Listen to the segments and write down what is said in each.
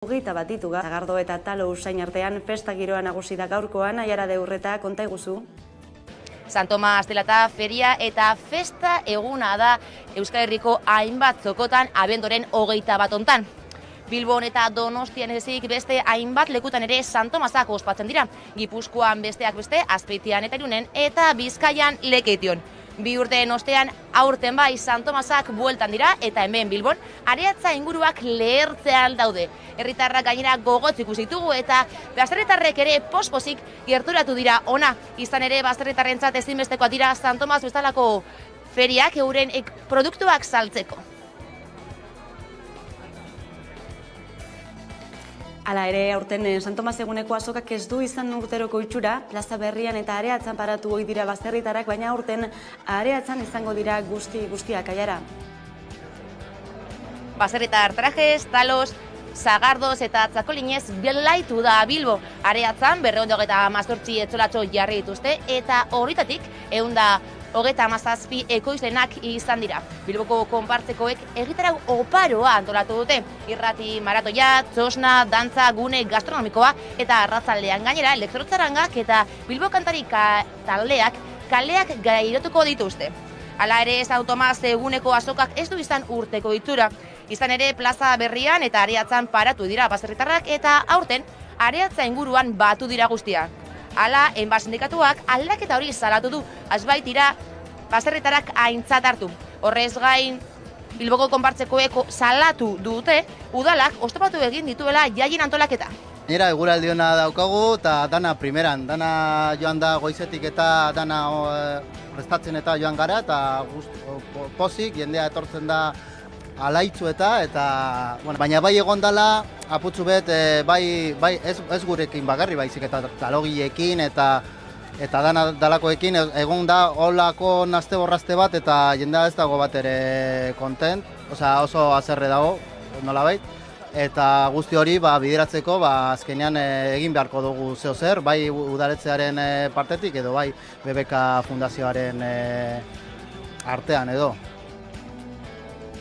Hogeita bat ditu Sagardo eta Talo usain artean festa giroa nagusi da gaurkoan. Aiara de Urreta, konta iguzu. San Tomas dela eta feria eta festa eguna da Euskal Herriko hainbat zokotan abendoren 21 hontan. Bilbon eta Donostian ezik beste hainbat lekutan ere San Tomasak ospatzen dira. Gipuzkoan besteak beste Azpeitian eta Irunen eta Bizkaian Lekeition. 2 urteen ostean aurten bai San Tomasak bueltan dira eta hemen Bilbon areatza inguruak lehertzean daude. Herritarrak gainera gogotz ikusi ditugu eta baserritarrek ere pospozik gerturatu dira ona. Izan ere baserritarrentzat ezinbestekoak dira San Tomas bezalako feriak euren produktuak saltzeko. Hala ere, aurten San Tomas eguneko azokak ez du izan urteroko itxura, plaza berrian eta areatzan paratu ohi dira baserritarrak, baina aurten areatzan izango dira guztiak. Aiara. Baserritar trajes, talos, sagardoz eta txakolinez belaitu da Bilbo. Areatzan 228 etzolatxo jarri dituzte eta horretatik 137 ekoizlenak izan dira. Bilboko konpartzekoek egitarau oparoa antolatu dute. Irrati maratoia, txosna, dantza, gune gastronomikoa eta arratzaldean gainera elektrotzarangak eta Bilbo kantari taldeak kaleak gairotuko dituzte. Hala ere, San Tomas eguneko azokak ez du izan urteko itxura. Izan ere, plaza berrian eta areatzan paratu dira baserritarrak eta aurten areatza inguruan batu dira guztiak. Hala, enba sindikatuak aldaketa hori salatu du, azbaitira baserritarrak aintzat hartu. Horrez gain, Bilboko konpartzekoek salatu dute, udalak oztopatu egin dituela jaien antolaketa. Nera eguraldi ona daukagu eta dana primeran, dana joan da goizetik eta dana prestatzen eta joan gara eta pozik, jendea etortzen da alaitzu eta baina bai egon dela aputxu bet, bai ez gurekin bagarri baizik eta talogileekin eta dana dalakoekin egon da holako naste borraste bat eta jendea ez dago bat ere kontent, oso haserre dago, nolabait. Eta guzti hori bideratzeko azkenean egin beharko dugu zeo zer, bai udaletzearen partetik edo bai BBK Fundazioaren artean edo.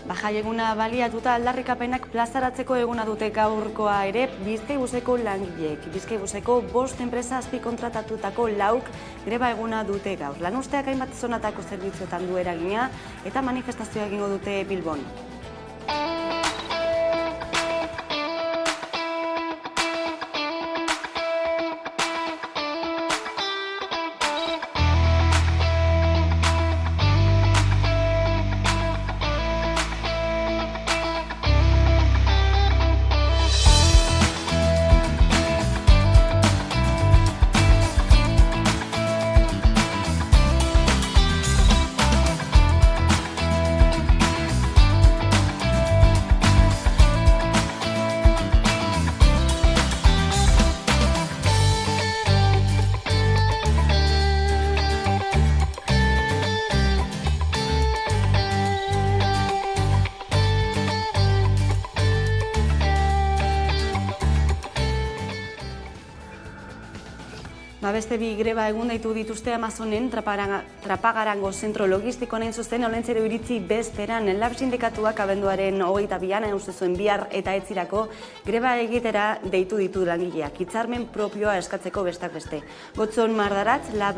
Jai eguna baliatuta aldarrikapenak plazaratzeko eguna dute gaurkoa ere Bizkaibuseko langileek. Bizkaibuseko 5 enpresa azpikontratatutako 4 greba eguna dute gaur. Lanuzteak hainbat zonatako zerbitzuetan du eragina eta manifestazioa egingo dute Bilbon. Beste 2 greba egun deitu dituzte Amazonen Trapagarango zentro logistikoan hain zuzen olentzero iritzi bezperan. Lab sindikatuak abenduaren 22an zuen bihar eta etzirako greba egitera deitu ditu langileak. Hitzarmen propioa eskatzeko bestak beste. Gotzon Mardaratz, Lab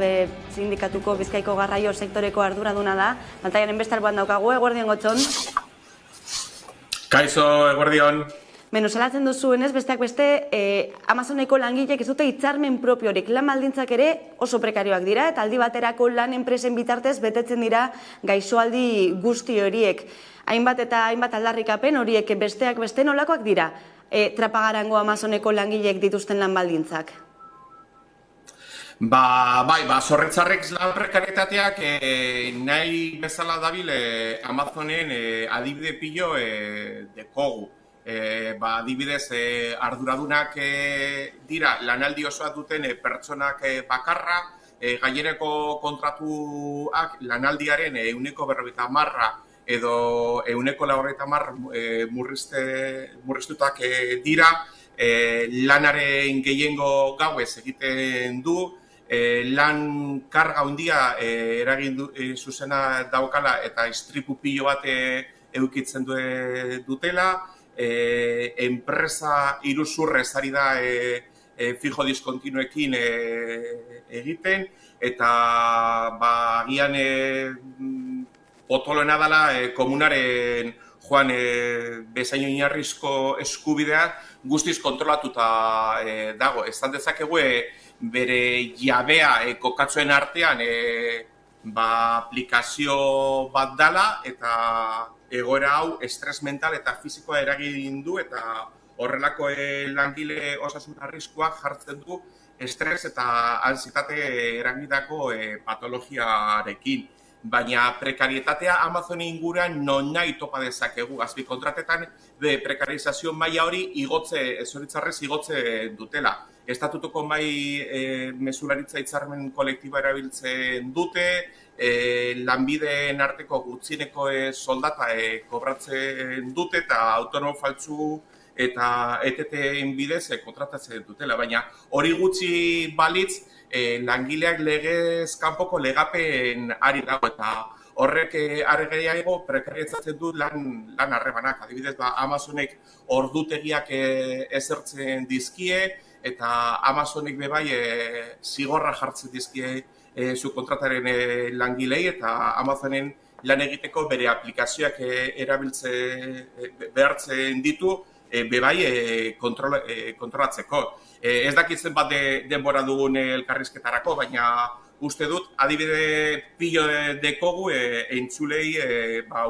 sindikatuko Bizkaiko garraio sektoreko arduraduna da. Pantaiaren beste alboan daukagu, eguerdion Gotzon. Kaixo, eguerdion. Salatzen duzuenez, besteak beste, Amazoneko langileek ez dute hitzarmen propiorik. Lan baldintzak ere oso prekarioak dira eta aldi baterako lan enpresen bitartez betetzen dira gaixoaldi guzti horiek. Hainbat eta hainbat aldarrikapen horiek besteak beste nolakoak dira Trapagarango Amazoneko langileek dituzten lan baldintzak? Zorretzarrek lan prekarietateak nahi bezala dabil Amazonen adibide pilo dekogu. Adibidez, arduradunak dira lanaldi osoa duten pertsonak bakarra, gainerako kontratuak lanaldiaren 50% edo 50% murriztutak dira, lanaren gehiengo gauez egiten du, lan karga handia eragin zuzena daukala eta istripu pilo bat edukitzen dutela, enpresa iruzurrez ari da fijo diskontinuekin egiten, eta agian potoloena dela komunaren joan bezain oinarrizko eskubidea guztiz kontrolatuta dago. Esan dezakegu bere jabea kokatzuen artean aplikazio bat dela eta egoera hau estres mental eta fisikoa eragin du eta horrelako langile osasun arriskua jartzen du estres eta antsietate eragindako patologiarekin. Baina prekarietatea Amazonen inguruan non nahi topa dezakegu. Azpikontratetan prekarizazio maila hori zoritzarrez igotze dutela. Estatutuko mesularitza hitzarmen kolektiboa erabiltzen dute, lanbideen arteko gutxieneko soldata kobratzen dute eta autonomo faltsu eta ETT-en bidez kontratatzen dutela. Baina hori gutxi balitz, langileak legez kanpoko legapen ari dago eta horrek are gehiago prekarietzatzen du lan harremanak. Adibidez, Amazonek ordutegiak ezertzen dizkie eta Amazonek bebai zigorra jartzen dizkie subkontrataren langilei eta Amazonen lan egiteko bere aplikazioak behartzen ditu bebai kontrolatzeko. Ez dakitzen bat denbora dugun elkarrizketarako, baina uste dut, adibide pilo dekogu entzulei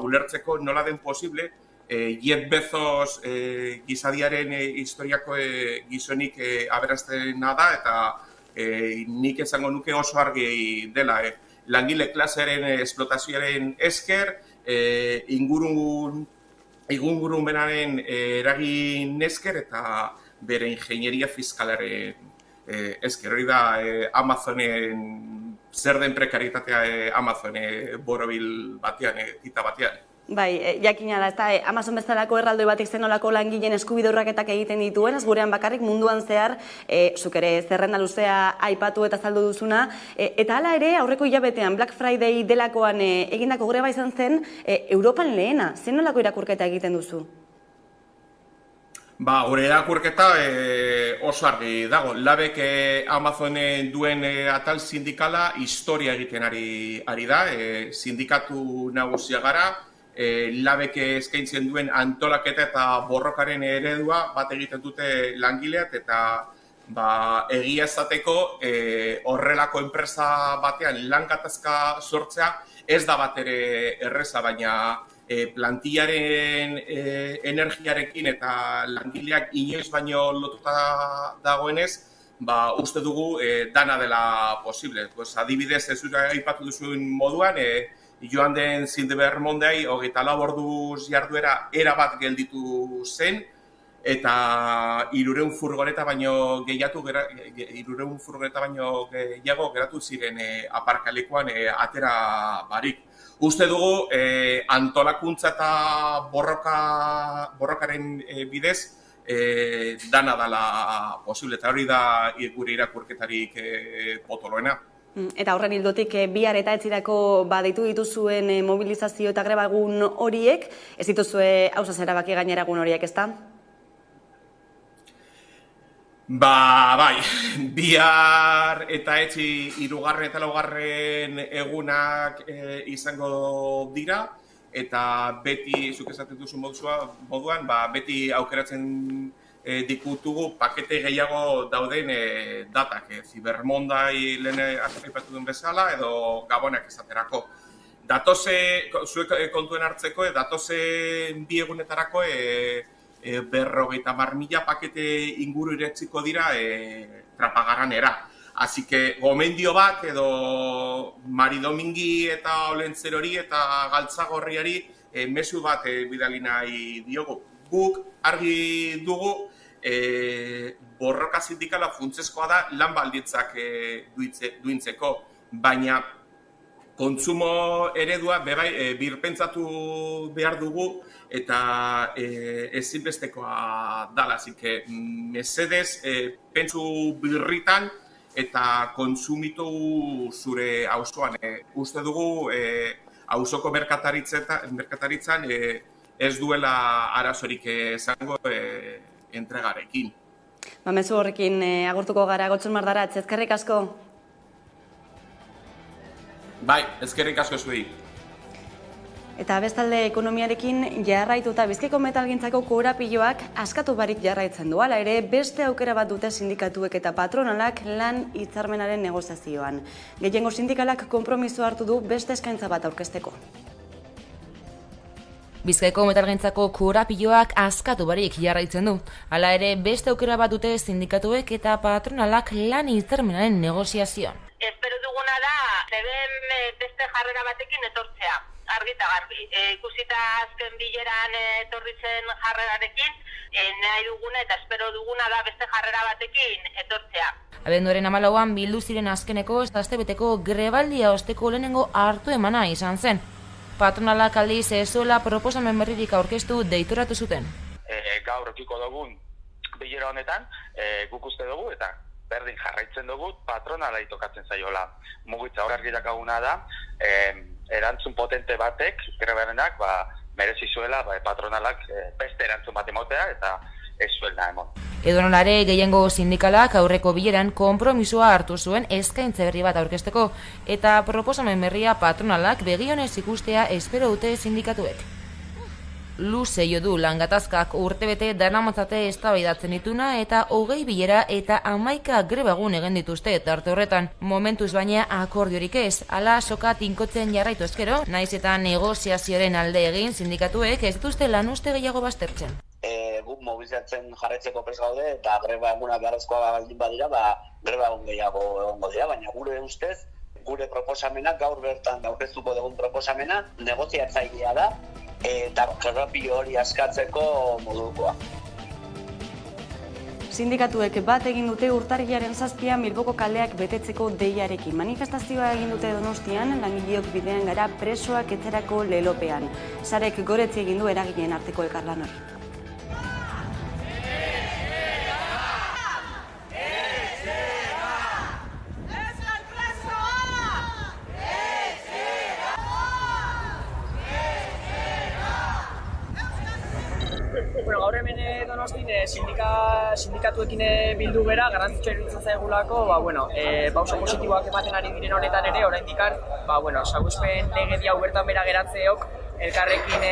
ulertzeko nola den posible Jeff Bezos gizadiaren historiako gizonik aberaztena da eta nik esango nuke oso argi dela. Langile klasearen esplotazioaren esker, ingurumenaren eragin esker eta bere ingenieria fiskalaren esker. Hori da Amazonen zer den prekarietatea Amazonen borobil batean, eta batean. Bai, jakina da, ez da, Amazon bezalako erraldoi batik zenolako langileen eskubide urraketak egiten dituen, ez gurean bakarrik munduan zehar, zuk ere zerrenda luzea aipatu eta azaldu duzuna, eta hala ere, aurreko hilabetean Black Friday delakoan egindako greba izan zen, Europan lehena, zenolako irakurketa egiten duzu? Gure irakurketa oso argi dago. Labek Amazonen duen atal sindikala historia egiten ari da, sindikatu nagusia gara, Labek eskaintzen duen antolaketa eta borrokaren eredua bat egiten dute langileak eta egia esateko horrelako enpresa batean lan gatazka sortzea ez da bat ere erreza, baina plantillaren energiarekin eta langileak inoiz baino lotuta dagoenez, uste dugu dana dela posible. Adibidez, ez aipatu duzuen moduan, joan den Zindebermondei 24 orduz jarduera erabat gelditu zen eta 300 furgoneta baino gehiago geratu ziren aparkalekuan atera barik. Uste dugu antolakuntza eta borrokaren bidez dana dela posible eta hori da gure irakurketarik potoloena. Eta horren ildotik bihar eta etzirako deitu dituzuen mobilizazio eta greba egun horiek, ez dituzue hausaz erabaki gainera egun horiek, ezta? Bai, bihar eta etzi 3. eta 4. egunak izango dira, eta beti, zuk esaten duzu moduan, beti aukeratzen dikutugu pakete gehiago dauden datak, Zibermondai lehen aipatu duen bezala edo Gabonak esaterako. Zuek kontuen hartzeko, datozen 2 egunetarako 50.000 pakete inguru iretsiko dira Trapagaranera. Así que gomendio bat edo Maridomingi eta Olentzerori eta Galtzagorriari mezu bat bidali nahi diogu. Guk argi dugu borroka sindikala funtsezkoa da lan baldintzak duintzeko, baina kontsumo eredua birpentsatu behar dugu eta ezinbestekoa dala. Así que mesedez pentsu birritan eta kontsumitu zure auzoan. Uste dugu auzoko merkataritzan ez duela arazorik izango entregarekin. Mezu horrekin agurtuko gara, Gotxon Mardaratz, ezkerrik asko. Bai, ezkerrik asko zuei. Eta bestalde ekonomiarekin jarraituta Bizkaiko metalgintzako korapiloak askatu barik jarraitzen du. Hala ere, beste aukera bat dute sindikatuek eta patronalak lan hitzarmenaren negoziazioan. Gehiengo sindikalak konpromiso hartu du beste eskaintza bat aurkezteko. Bizkaiko metalgintzako korapiloak askatu barik jarraitzen du. Hala ere, beste aukera bat dute sindikatuek eta patronalak lan hitzarmenaren negoziazioan. Espero duguna da, zeben beste jarrera batekin etortzea. Argita garbi, ikusita azken bileran etorri zen jarrerarekin, nahi duguna eta espero duguna da beste jarrera batekin etortzea. Abenduaren 14an bildu ziren azkeneko astebeteko grebaldia osteko lehenengo hartu emana izan zen. Patronalak aldiz ez zuela proposamen berririk aurkeztu deitoratu zuten. Gaur ekiko dugun bilera honetan, guk uste dugu eta berdin jarraitzen dugu patronalai tokatzen zaiola. Mugitza hor argi dakaguna da, erantzun potente batek, grebarenak, merezi zuela patronalak beste erantzun bat emotea eta ez zuela emon. Edonolare gehiengo sindikalak aurreko bileran konpromisoa hartu zuen eskaintza berri bat aurkezteko eta proposamen berria patronalak begionez ikustea espero dute sindikatuek. Luze jo du langatazkak urtebete daramatzate eztabaidatzen dituna eta 20 bilera eta 11 grebagun egin dituzte tarte horretan. Momentuz baina akordiorik ez, hala soka tinkotzen jarraitu ezkero, naiz eta negoziazioaren alde egin sindikatuek ez dituzte lanuzte gehiago baztertzen. Guk mobilizatzen jarraitzeko prest gaude eta greba eguna beharrezkoa baldin badira, greba egun gehiago egongo dira, baina gure ustez, gure proposamena, gaur bertan aurkeztuko dugun proposamena, negoziatzailea da, eta korapio hori askatzeko modukoa. Sindikatuek bat egin dute urtarrilaren 7an Bilboko kaleak betetzeko deiarekin. Manifestazioa egin dute Donostian, langileok bidean gara presoak etzerako lelopean. Sarek goretzi egin du eragileen arteko elkarlan hori. Gaur hemen Donostin sindikatuekin bildu gera, garrantzitsua iruditzen zaigulako, pauso positiboak ematen ari diren honetan ere, oraindikan, salbuespen legedi hau bertan bera geratzeok, elkarrekin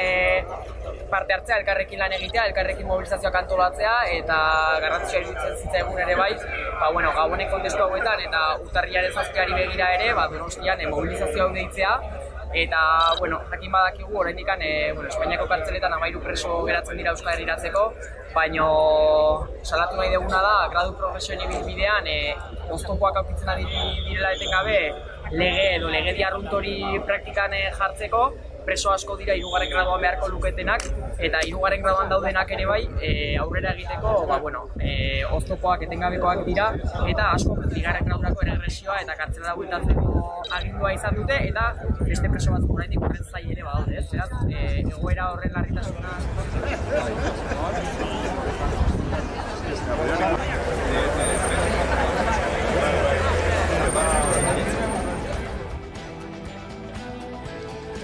parte hartzea, elkarrekin lan egitea, elkarrekin mobilizazioak antolatzea, eta garrantzitsua iruditzen zitzaigun ere bai, gabonek kontestu hauetan, eta urtarrilaren 7ari begira ere, Donostian mobilizazio hau deitzea, eta, jakin badakigu, oraindikan, Espainiako kartzeletan 13 preso geratzen dira Euskal Herriratzeko, baina salatu nahi duguna da, gradu profesioen ibilbidean, oztopoak aurkitzen ari direla etengabe, legedi arrunt hori praktikan jartzeko, preso asko dira 3. graduan beharko luketenak, eta 3. graduan daudenak ere bai, aurrera egiteko, oztopoak etengabekoak dira, eta asko 2. gradurako erregresioa eta kartzela bueltatzeko agindua izan dute, eta beste preso batzuk oraindik horren zail ere badaude, beraz, egoera horren larritasuna.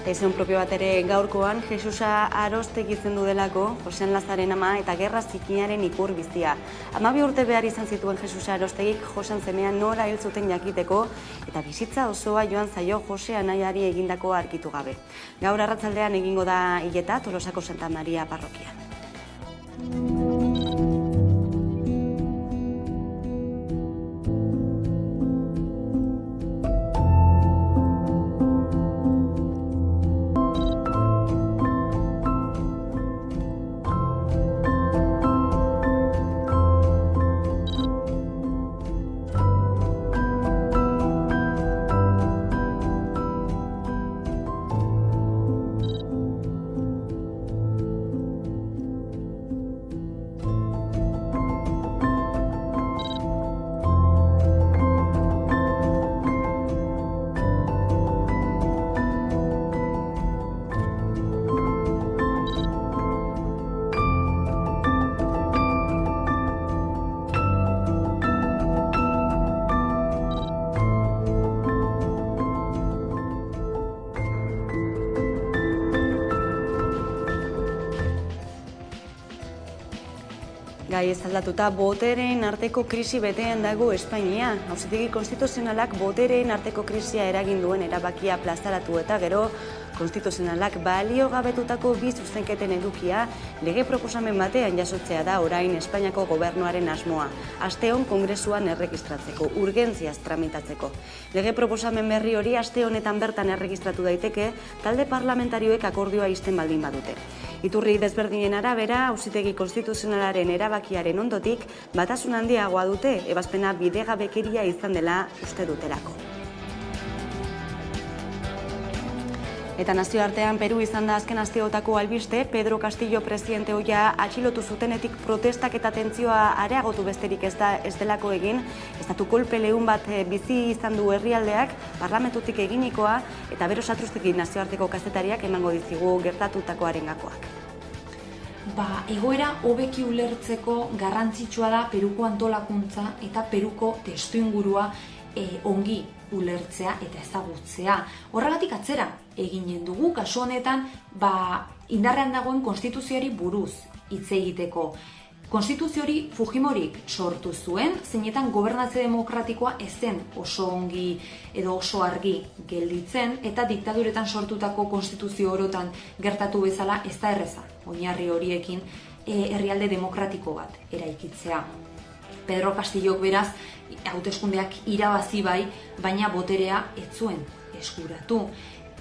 Ezen propio bat ere gaurkoan, Jesusa Arostegi zendu delako, Josean Lazaren ama eta gerra zikinaren ikur bizia. 12 urte behar izan zituen Jesusa Arostegik Josean zemean nola hil zuten jakiteko eta bizitza osoa joan zaio Jose anaiari egindako arkitu gabe. Gaur arratsaldean egingo da hileta Tolosako Santa Maria parrokian. gai ez aldatuta, botereen arteko krisi betean dago Espainia. Auzitegi konstituzionalak botereen arteko krisia eragin duen erabakia plazaratu eta gero konstituzionalak baliogabetutako bi zuzenketen edukia lege proposamen batean jasotzea da orain Espainiako gobernuaren asmoa. Asteon Kongresuan erregistratzeko, urgentziaz tramitatzeko. Lege proposamen berri hori aste honetan bertan erregistratu daiteke, talde parlamentarioek akordioa ixten baldin badute. Iturri desberdinen arabera, Auzitegi konstituzionalaren erabakiaren ondotik, batasun handiagoa dute, ebazpena bidegabekeria izan dela uste dutelako. Eta nazioartean Peru izan da azken asteotako albiste, Pedro Castillo presidente ohia atxilotu zutenetik protestak eta tentzioa areagotu besterik ez delako egin, estatu kolpe leun bat bizi izan du herrialdeak, parlamentutik eginikoa, eta bero satruzteki nazioarteko kazetariak emango dizigu gertatutakoaren gakoak. Egoera hobeki ulertzeko garrantzitsua da Peruko antolakuntza eta Peruko testuingurua ongi ulertzea eta ezagutzea. Horregatik atzera eginen dugu, kasu honetan, indarrean dagoen konstituzioari buruz hitz egiteko. Konstituzioari Fujimorik sortu zuen, zeinetan gobernatze demokratikoa ez zen oso ongi edo oso argi gelditzen, eta diktaduretan sortutako konstituzio orotan gertatu bezala ez da erreza, oinarri horiekin herrialde demokratiko bat eraikitzea. Pedro Castillok beraz, hauteskundeak irabazi bai, baina boterea ez zuen eskuratu.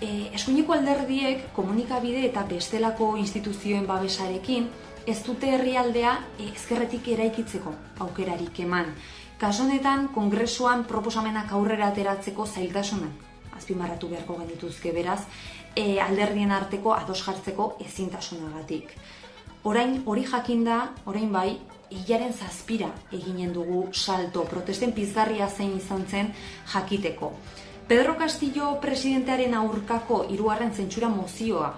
Eskuineko alderdiek komunikabide eta bestelako instituzioen babesarekin ez dute herrialdea ezkerretik eraikitzeko aukerarik eman. Kasu honetan, Kongresuan proposamenak aurrera ateratzeko zailtasunak azpimarratu beharko genituzke beraz, alderdien arteko ados jartzeko ezintasunagatik. Orain hori jakinda, orain bai, hilaren 7 eginen dugu salto, protesten pizgarria zein izan zen jakiteko. Pedro Castillo presidentearen aurkako 3. zentsura mozioa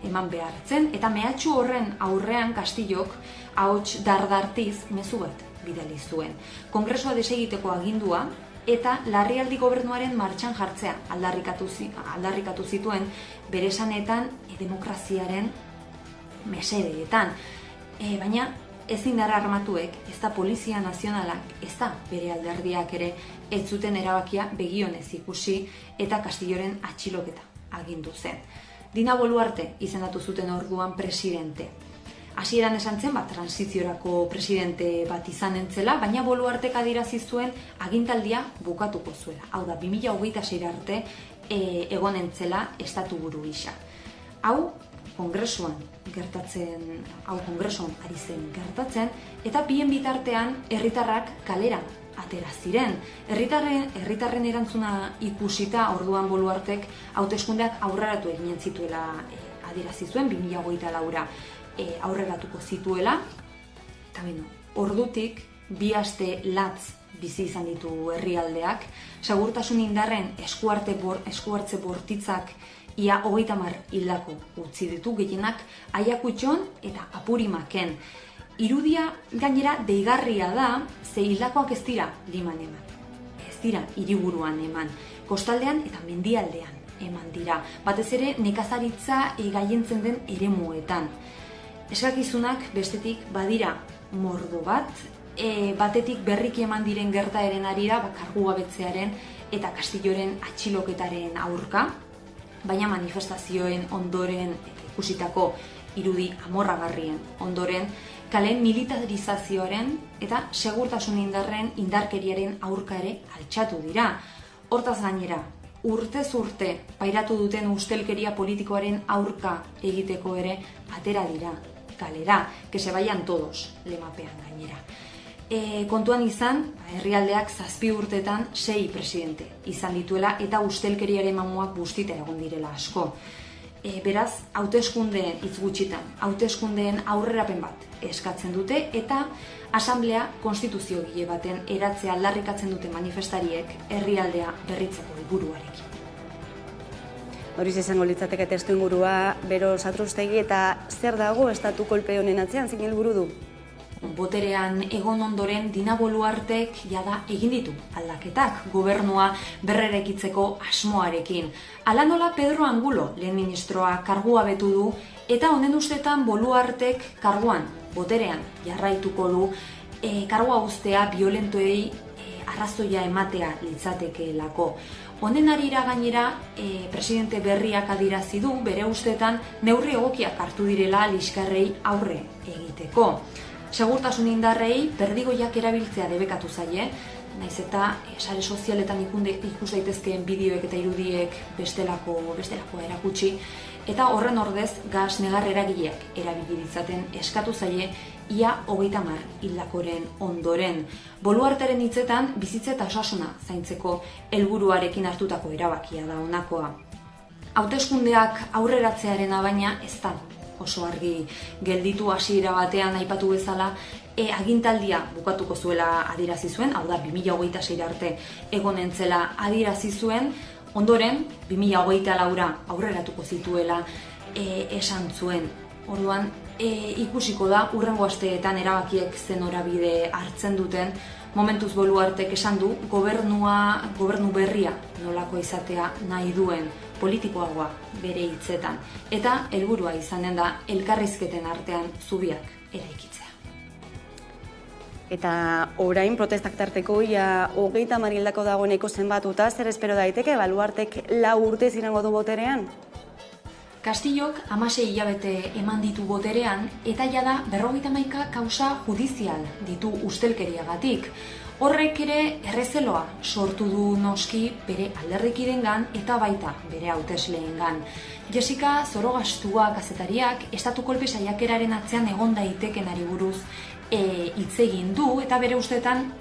eman behartzen, eta mehatxu horren aurrean Castillok ahots dardartiz mezu bat bidali zuen. Kongresua desegiteko agindua eta larrialdi gobernuaren martxan jartzea aldarrikatu zituen bere esanetan demokraziaren mesedeetan. Baina ezin dara armatuek, ez da Polizia Nazionalak, ez da bere alderdiak ere, ez zuten erabakia begionez ikusi eta Castilloren atxiloketa agindu zen. Dina Boluarte izendatu zuten orduan presidente. Hasieran esan zen, transiziorako presidente bat izan entzela, baina Boluartek adierazi zuen agintaldia bukatuko zuela. Hau da, 2026 arte egon entzela estatu buru gisa. Hau Kongresuan ari zen gertatzen, eta bien bitartean herritarrak kalera atera ziren. Herritarren erantzuna ikusita orduan Boluartek hauteskundeak aurreratu eginen zituela adierazi zuen, 2024ra aurreratuko zituela, eta ordutik 2 aste latz bizi izan ditu herrialdeak, segurtasun indarren eskuhartze bortitzak ia 30 hildako utzi ditu, gehienak Aiakutxon eta Apurimaken. Irudia gainera deigarria da, ze hildakoak ez dira Liman eman, ez dira hiriburuan eman, kostaldean eta mendialdean eman dira, batez ere nekazaritza gaientzen den eremuetan. Eskakizunak bestetik badira mordo bat, batetik berriki eman diren gertaeren arira kargugabetzearen eta Castilloren atxiloketaren aurka, baina manifestazioen ondoren eta ikusitako irudi amorragarrien ondoren, kale militarizazioaren eta segurtasun indarren indarkeriaren aurka ere altxatu dira. Hortaz gainera, urtez urte pairatu duten ustelkeria politikoaren aurka egiteko ere atera dira kalera, que se vayan todos lemapean gainera. Kontuan izan, herrialdeak 7 urtetan 6 presidente izan dituela eta ustelkeriaren mamuak bustita egon direla asko. Beraz, hauteskundeen hitz gutxitan, hauteskundeen aurrerapen bat eskatzen dute eta asamblea konstituziogile baten eratzea aldarrikatzen dute manifestariek herrialdea berritzeko helburuarekin. Horiz izango litzateke testuingurua, Bero Satruztegi, eta zer dago estatu kolpe honen atzean, zein helburu du? Boterean egon ondoren Dina Boluartek jada egin ditu aldaketak gobernua berrerekitzeko asmoarekin. Hala nola Pedro Angulo lehen ministroa kargua betu du eta honen ustetan Boluartek karguan boterean jarraituko du, kargua uztea violentoei arrazoia ematea litzatekeelako. Honen arira gainera, presidente berriak adierazi du bere ustetan neurri egokiak hartu direla liskarrei aurre egiteko. Segurtasun indarrei perdigoiak erabiltzea debekatu zaie, naiz eta sare sozialetan ikus daitezkeen bideoek eta irudiek bestelakoa erakutsi, eta horren ordez gas negar eragileak erabili ditzaten eskatu zaie ia 30 hildakoren ondoren. Boluarteren hitzetan bizitza eta osasuna zaintzeko helburuarekin hartutako erabakia da honakoa. Hauteskundeak aurreratzearena baina ez da oso argi gelditu. hasiera batean aipatu bezala, agintaldia bukatuko zuela adierazi zuen, hau da 2026 arte egonen zela adierazi zuen, ondoren 2024ra aurreratuko zituela esan zuen. Orduan ikusiko da hurrengo asteetan erabakiek zen norabide hartzen duten. Momentuz Boluartek esan du gobernu berria nolako izatea nahi duen, politikoagoa bere hitzetan, eta helburua izanen da elkarrizketen artean zubiak eraikitzea. Eta orain protestak tarteko ia 30 hildako dagoeneko zenbatuta, zer espero daiteke Boluartek 4 urtez irango du boterean? Kastillok 16 hilabete eman ditu boterean, eta jada 51 kausa judizial ditu ustelkeriagatik. Horrek ere errezeloa sortu du noski bere alderdikidengan eta baita bere hautesleengan. Jessica Zorogastua kazetariak estatu kolpe saiakeraren atzean egon daitekenari buruz hitz egin du, eta bere ustetan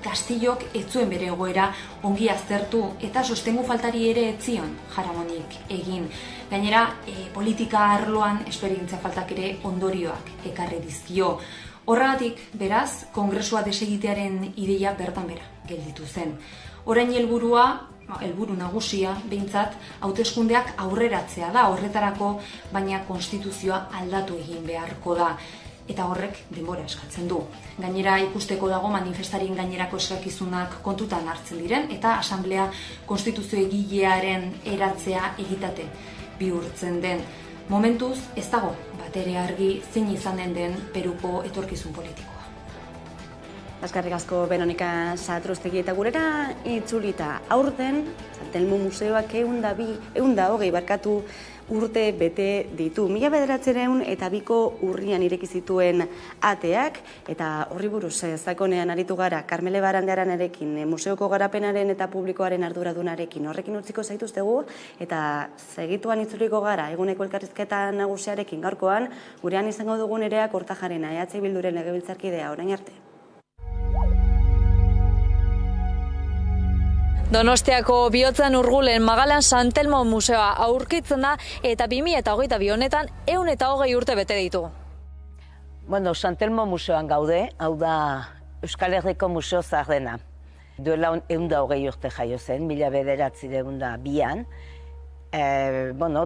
Kastillok ez zuen bere egoera ongi aztertu eta sostengu faltari ere ez zion jaramonik egin. Gainera, politika arloan esperientzia faltak ere ondorioak ekarri dizkio. Horregatik, beraz, kongresua desegitearen ideia bertan bera gelditu zen. Orain helburu nagusia, behintzat, hauteskundeak aurreratzea da horretarako, baina konstituzioa aldatu egin beharko da. Eta horrek denbora eskatzen du. Gainera ikusteko dago manifestarien gainerako eskakizunak kontutan hartzen diren, eta asamblea konstituzio egilearen eratzea egitate bihurtzen den. Momentuz ez dago batere argi zein izanen den Peruko etorkizun politikoa. Eskerrik asko Veronika Satrustegi, eta gurera itzulita aurten San Telmo Museoak 120 urte bete ditu. 1902 urrian ireki zituen ateak, eta horri buruz sakonean aritu gara Karmele Barandiararekin, museoko garapenaren eta publikoaren arduradunarekin. Horrekin utziko zaituztegu, eta segituan itzuliko gara eguneko elkarrizketa nagusiarekin. Gaurkoan gurean izango dugun Nerea Kortajarena, EH Bilduren legebiltzarkidea. Orain arte. Donostiako Bihotzen Urgulen Magalan San Telmo Museoa aurkitzen da, eta 2022 honetan 120 urte bete ditu. Bueno, San Telmo Museoan gaude, hau da Euskal Herriko Museo Zardena. Duela 120 urte jaio zen, 1902an.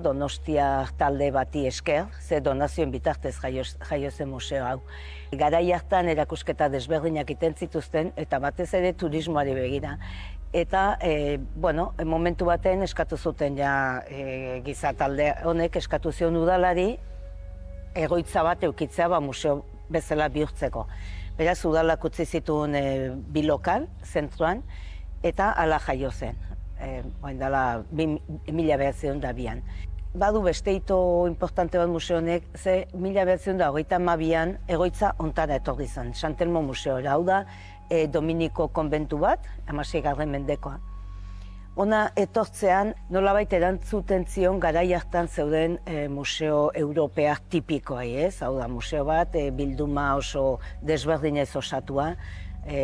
Donostia talde bati esker, ze donazioen bitartez jaio zen museo hau. Garai hartan erakusketa desberdinak iten zituzten, eta batez ere turismoari begira. Eta, momentu baten eskatu zuten giza talde honek eskatu zion udalari egoitza bat eukitzea museo bezala bihurtzeko. Beraz, udalak utzi zituen bi lokal, zentruan, eta hala jaio zen. Dela 1902an. Badu beste hito importante bat museo honek, ze 1922an egoitza ontara etorri zen, San Telmo Museora, hau da, Dominiko konbentu bat, 16. mendekoa. Ona etortzean nolabait erantzuten zion garai hartan zeuden museo europeak tipikoai, ez? Hau da, museo bat bilduma oso desberdinez osatua,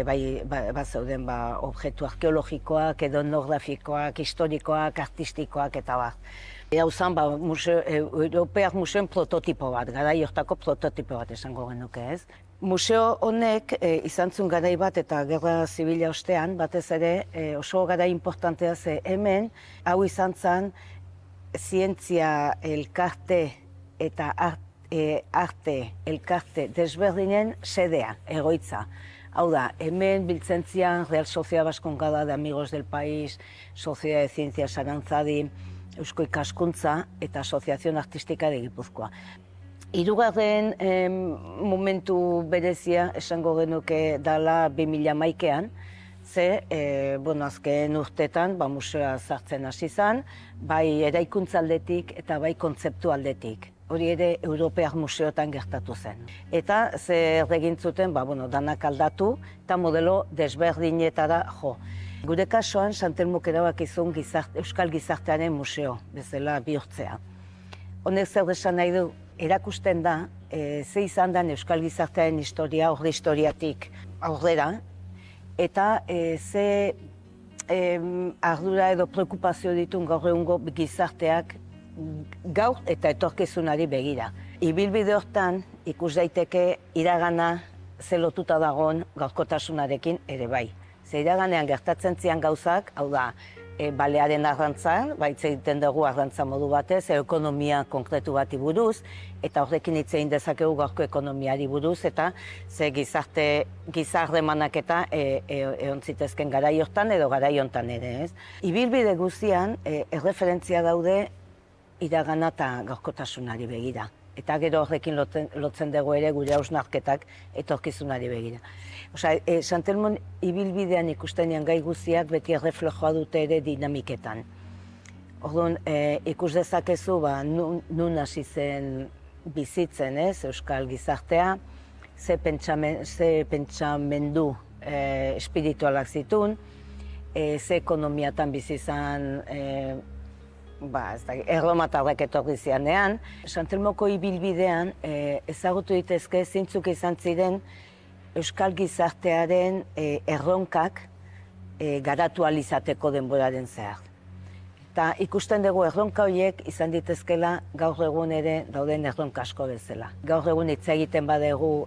bat zeuden objektu arkeologikoak, etnografikoak, historikoak, artistikoak eta bat. Hau zen, europeak museoen prototipo bat, garai hortako prototipo bat esango genuke, ez? Museo honek izan zuen garai bat eta gerra zibila ostean, batez ere oso garai importantea ze hemen, hau izan zen zientzia elkarte eta arte elkarte desberdinen sedea, egoitza. Hau da, hemen biltzen zian Real Sociedad Vascongada de Amigos del País, Sociedad de Ciencias Arantzadi, Eusko Ikaskuntza eta Asociación Artística de Gipuzkoa. Hirugarren momentu berezia esango genuke dala 2011an, ze, azken urtetan museoa sartzen hasi zen, bai eraikuntza aldetik eta bai kontzeptu aldetik. Hori ere Europear museotan gertatu zen. Eta zer egin zuten, danak aldatu eta modelo desberdinetara jo. Gure kasuan, Santelmok erabakizun Euskal Gizartearen museo, bezala bihurtzea. Honek zer desan nahi du, erakusten da, ze izan den Euskal Gizartearen historia, horre historiatik aurrera, eta ze ardura edo preokupazio ditun gaur egungo gizarteak gaur eta etorkizunari begira. Ibilbide hortan ikus daiteke iragana ze lotuta dagoen gaurkotasunarekin ere bai. Ze iraganean gertatzen zian gauzak, hau da, balearen arrantza, hitz egiten dugu arrantza modu batez, ekonomia konkretu bati buruz, eta horrekin hitz egin dezakegu gaurko ekonomiari buruz, eta ze gizarremanak eta egon zitezken garai hortan edo garai hontan ere, ez? Ibilbide guztian, erreferentzia daude iragana eta gaurkotasunari begira. Eta gero horrekin lotzen dugu ere gure hausnarketak etorkizunari begira. Santelmon ibilbidean ikustenean gai guztiak beti erreflejoa dute ere dinamiketan. Orduan, ikus dezakezu nun hasi zen bizitzen, Euskal Gizartea, ze pentsamendu espiritualak zituen, ze ekonomiatan bizi zen erromatarrak etorri zianean. Santelmoko ibilbidean ezagutu ditezke zeintzuk izan ziren Euskal Gizartearen erronkak garatu alizateko denboraren zehar. Eta ikusten dugu erronka horiek izan ditezkela gaur egun ere dauden erronka asko bezala. Gaur egun hitz egiten badegu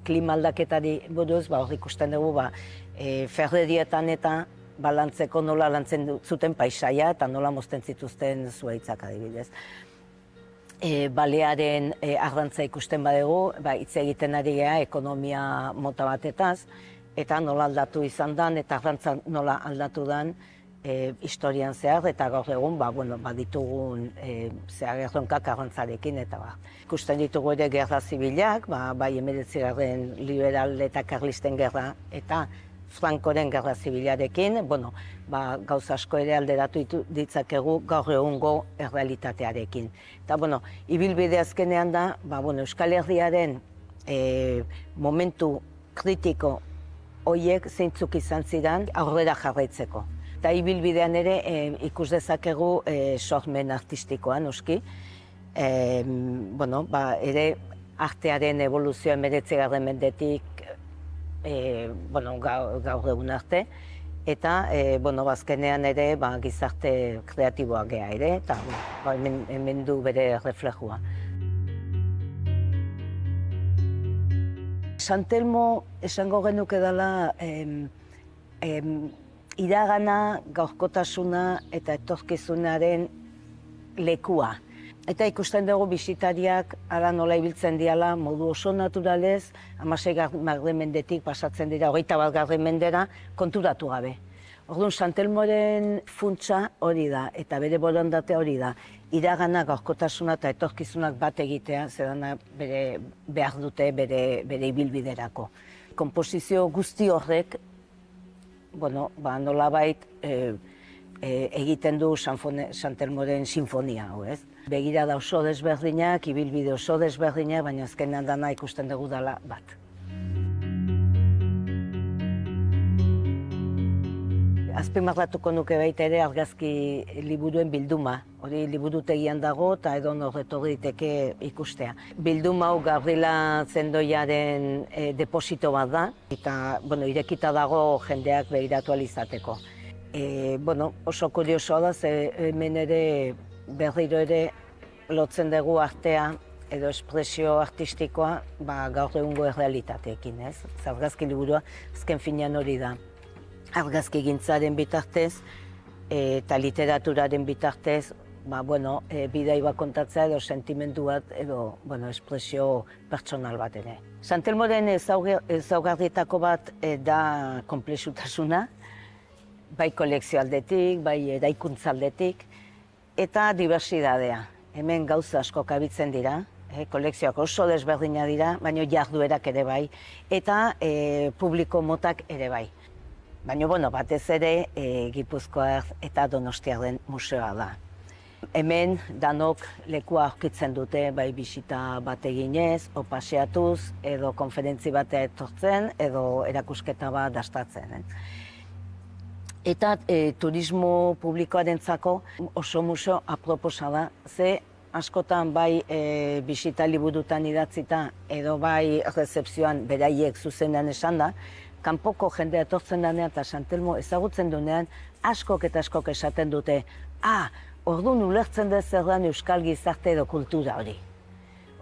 klima aldaketari buruz, hor ikusten dugu ferrerietan eta balantzeko nola lantzen zuten paisaia eta nola mozten zituzten zuhaitzak adibidez. Balearen arrantza ikusten badegu, hitz egiten ari gea ekonomia mota batetaz, eta nola aldatu izan dan, eta arrantza nola aldatu dan historian zehar, eta gaur egun ditugun zehar erronkak arrantzarekin, eta ikusten ditugu ere gerra zibilak, bai 19. liberal eta karlisten gerra, eta Frankoren gerra zibilarekin, gauza asko ere alderatu ditzakegu gaur egungo errealitatearekin. Eta, ibilbide azkenean da, Euskal Herriaren momentu kritiko horiek zeintzuk izan ziren aurrera jarraitzeko. Eta ibilbidean ere ikus dezakegu sormen artistikoa, noski. Ere artearen evoluzioa 19. mendetik gaur egun arte, eta azkenean ere gizarte kreatiboa gea ere, eta hemen du bere reflejua. Santelmo esango genuke dela iragana, gaurkotasuna eta etorkizunaren lekua. Eta ikusten dugu bisitariak ala nola ibiltzen diala modu oso naturalez, 16. mendetik pasatzen dira 21. mendera konturatu gabe. Orduan, Santelmoren funtsa hori da, eta bere borondatea hori da. Iragana, gaurkotasuna eta etorkizunak bat egitea, zedana behar dute bere ibilbiderako. Komposizio guzti horrek, nolabait egiten du Santelmoren sinfonia, ez? Begirada oso desberdinak, ibilbide oso desberdinak, baina azkenean dana ikusten dugu dela bat. Azpimarratuko nuke baita ere argazki liburuen bilduma. Hori liburutegian dago eta edo horretorri diteke ikustea. Bilduma hau Gabriela Zendoiaren deposito bat da, eta irekita dago jendeak begiratu alizateko. Oso kuriosoa da, hemen ere berriro ere lotzen dugu artea edo espresio artistikoa gaur egungo errealitateekin, ez? Argazki liburua azken finean hori da. Argazki gintzaren bitartez eta literaturaren bitartez bidai bat kontatzea edo sentimendu bat edo espresio pertsonal bat ere. Santelmoren ezaugarrietako bat da konplexutasuna, bai kolekzio aldetik, bai eraikuntza aldetik, eta diversidadea. Hemen gauza asko kabitzen dira, kolekzioak oso desberdina dira, baina jarduerak ere bai, eta publiko motak ere bai. Baina, batez ere, Gipuzkoa eta Donostiaren museoa da. Hemen danok lekua aurkitzen dute, bai bisita bat eginez, o paseatuz, edo konferentzi batea etortzen, edo erakusketa bat dastatzen. Eta turismo publikoarentzako oso museo aproposa da, ze askotan bai bisita liburutan idatzita, edo bai rezepzioan beraiek zuzenean esan da, kanpoko jendea etortzen denean eta San Telmo ezagutzen duenean, askok eta askok esaten dute, orduan ulertzen dut zer den euskal gizarte edo kultura hori.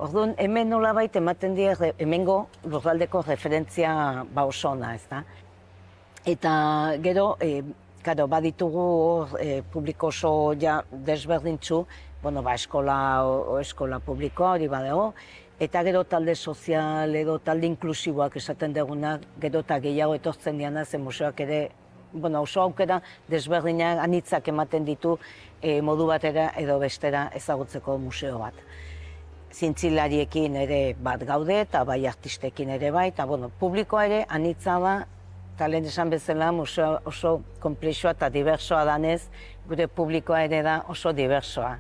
Orduan, hemen nolabait ematen dira, hemengo lurraldeko referentzia oso ona, ez da? Eta gero, baditugu publiko oso desberdintzu, eskola publikoa hori badago, eta gero talde sozial edo talde inklusiboak esaten dugunak, gero eta gehiago etortzen diana, zen museoak ere, oso aukera desberdinak anitzak ematen ditu modu batera edo bestera ezagutzeko museo bat. Zintzilariekin ere bat gaude, eta bai artistekin ere bai, eta publikoa ere anitza da, eta lehen esan bezala museo oso komplexua eta diversoa danez, gure publikoa ere da oso diversoa.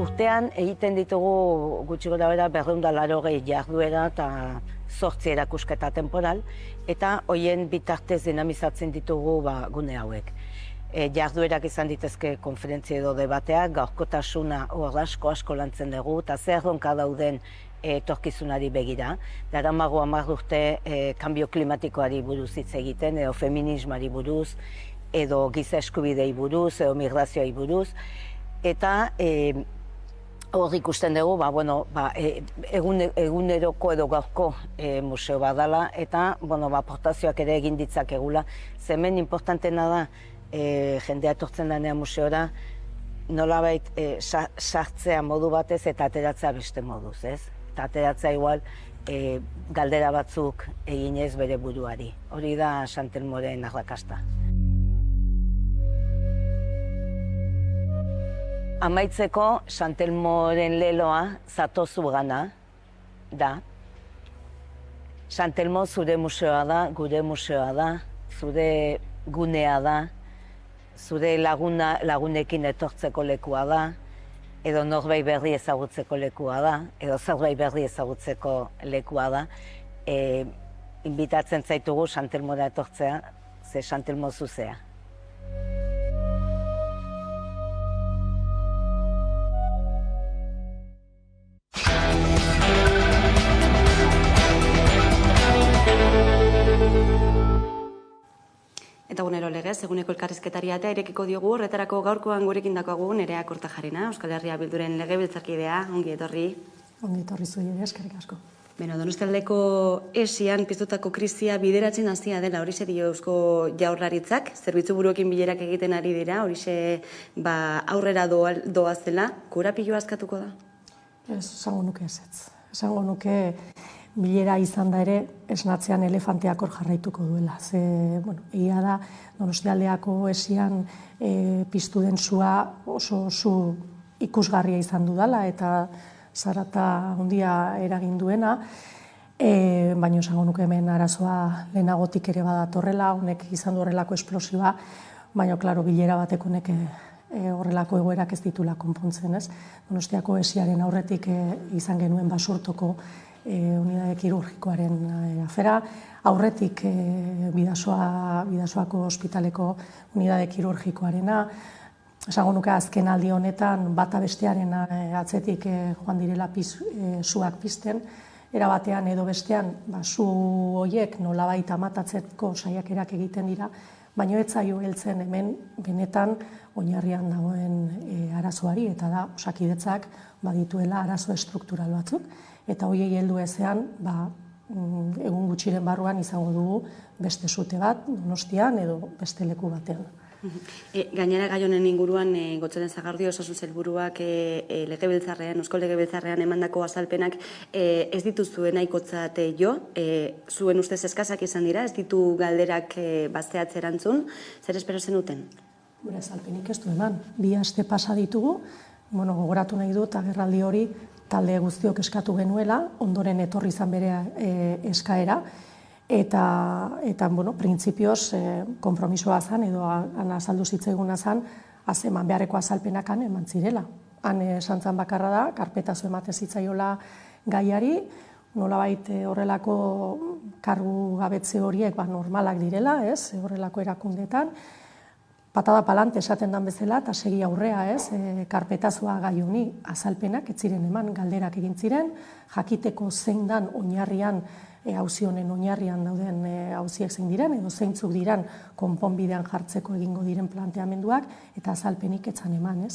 Urtean egiten ditugu gutxi gora bera 280 jarduera eta 8 erakusketa temporal, eta hoien bitartez dinamizatzen ditugu gune hauek. Jarduerak izan ditezke konferentzia edo debateak, gaurkotasuna hor asko lantzen dugu, eta zer erronka dauden etorkizunari begira. Daramago 10 urte kanbio klimatikoari buruz hitz egiten, edo feminismari buruz, edo giza eskubidei buruz, edo migrazioari buruz, eta hor ikusten dugu, eguneroko edo gaurko museo badala, eta aportazioak ere egin ditzakegula. Hemen importantena da, jendea etortzen denean museora, nolabait sartzea modu batez eta ateratzea beste moduz, ez? Eta ateratzea igual galdera batzuk eginez bere buruari. Hori da San Telmoren arrakasta. Amaitzeko, San Telmoren leloa zatozu gana da. San Telmo zure museoa da, gure museoa da, zure gunea da, zure lagunekin etortzeko lekua da, edo norbait berri ezagutzeko lekua da, edo zerbait berri ezagutzeko lekua da. Inbitatzen zaitugu San Telmora etortzea, ze San Telmo zuzea. Eta gunero legez, eguneko elkarrizketaria eta irekiko diogu, horretarako gaurkoan gurekin dakoagu Nerea Kortajarena, Euskal Herria Bilduren legebiltzarkidea, ongi etorri. Ongi etorri zui ere, eskerrik asko. Donostialdeko esian piztutako krizia bideratzen hasia dela, horixe dio Eusko Jaurlaritzak, zerbitzu buruekin bilerak egiten ari dira, horixe aurrera doazela, korapilo askatuko da? Ez, esango nuke ezetz. Esango nuke bilera izan da ere, esnatzean elefanteak hor jarraituko duela. Ze, egia da, Donostialdeako esian piztu den sua oso su ikusgarria izan dudala, eta zarata handia eragin duena, baina esango nuke hemen arazoa lehenagotik ere badatorrela, honek izan du horrelako esplosioa, baina, klaro, bilera batek honek horrelako egoerak ez ditula konpontzen, ez? Donostiako esiaren aurretik izan genuen Basurtoko unidade kirurgikoaren afera, aurretik Bidasoako ospitaleko unidade kirurgikoarena, esango nuke azken aldi honetan bata bestearen atzetik joan direla suak pizten, era batean edo bestean su horiek nolabait amatatzeko saiakerak egiten dira, baina ez zaio heltzen hemen benetan oinarrian dagoen arazoari, eta da Osakidetzak badituela arazo estruktural batzuk, eta horiei heldu ezean, egun gutxiren barruan izango dugu beste sute bat, Donostian edo beste leku batean. Gainera gai honen inguruan, Gotxoren Sagardio osasun sailburuak legebiltzarrean, Eusko Legebiltzarrean emandako azalpenak ez dituzuen nahikotzat jo, zuen ustez eskasak izan dira, ez ditu galderak bazteatze erantzun, zer espero zenuten? Gure azalpenik ez du eman. 2 aste pasa ditugu, gogoratu nahi dut, agerraldi hori talde guztiok eskatu genuela, ondoren etorri izan bere eskaera, eta printzipioz konpromisoa zan, edo azaldu zitzaiguna zan, eman beharreko azalpenak eman zirela. Han esan bakarra da, karpetazo emate zitzaiola gaiari, nolabait horrelako kargu gabetze horiek normalak direla, horrelako erakundetan, patada palante esaten dan bezala, eta segi aurrea, karpetazoa gai honi azalpenak, ez ziren eman, galderak egin ziren, jakiteko zein dan oinarrian, auzi honen oinarrian dauden auziek zein diren, edo zeintzuk diran konponbidean jartzeko egingo diren planteamenduak, eta azalpenik etzan eman,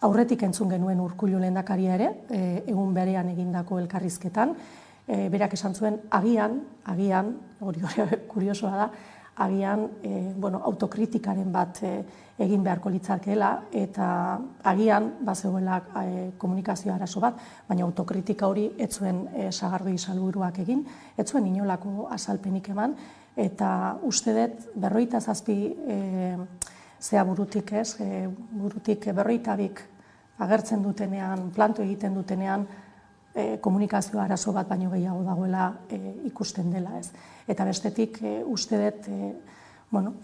Aurretik entzun genuen Urkullu lehendakaria ere, egun berean egindako elkarrizketan, berak esan zuen, agian, hori kuriosoa da, agian autokritikaren bat egin beharko litzakeela, eta agian bazegoela komunikazio arazo bat, baina autokritika hori ez zuen Sagardui sailburuak egin, ez zuen inolako azalpenik eman, eta uste dut 57 zea burutik burutik 42 agertzen dutenean, planto egiten dutenean, komunikazio arazo bat baino gehiago dagoela ikusten dela. Eta bestetik uste dut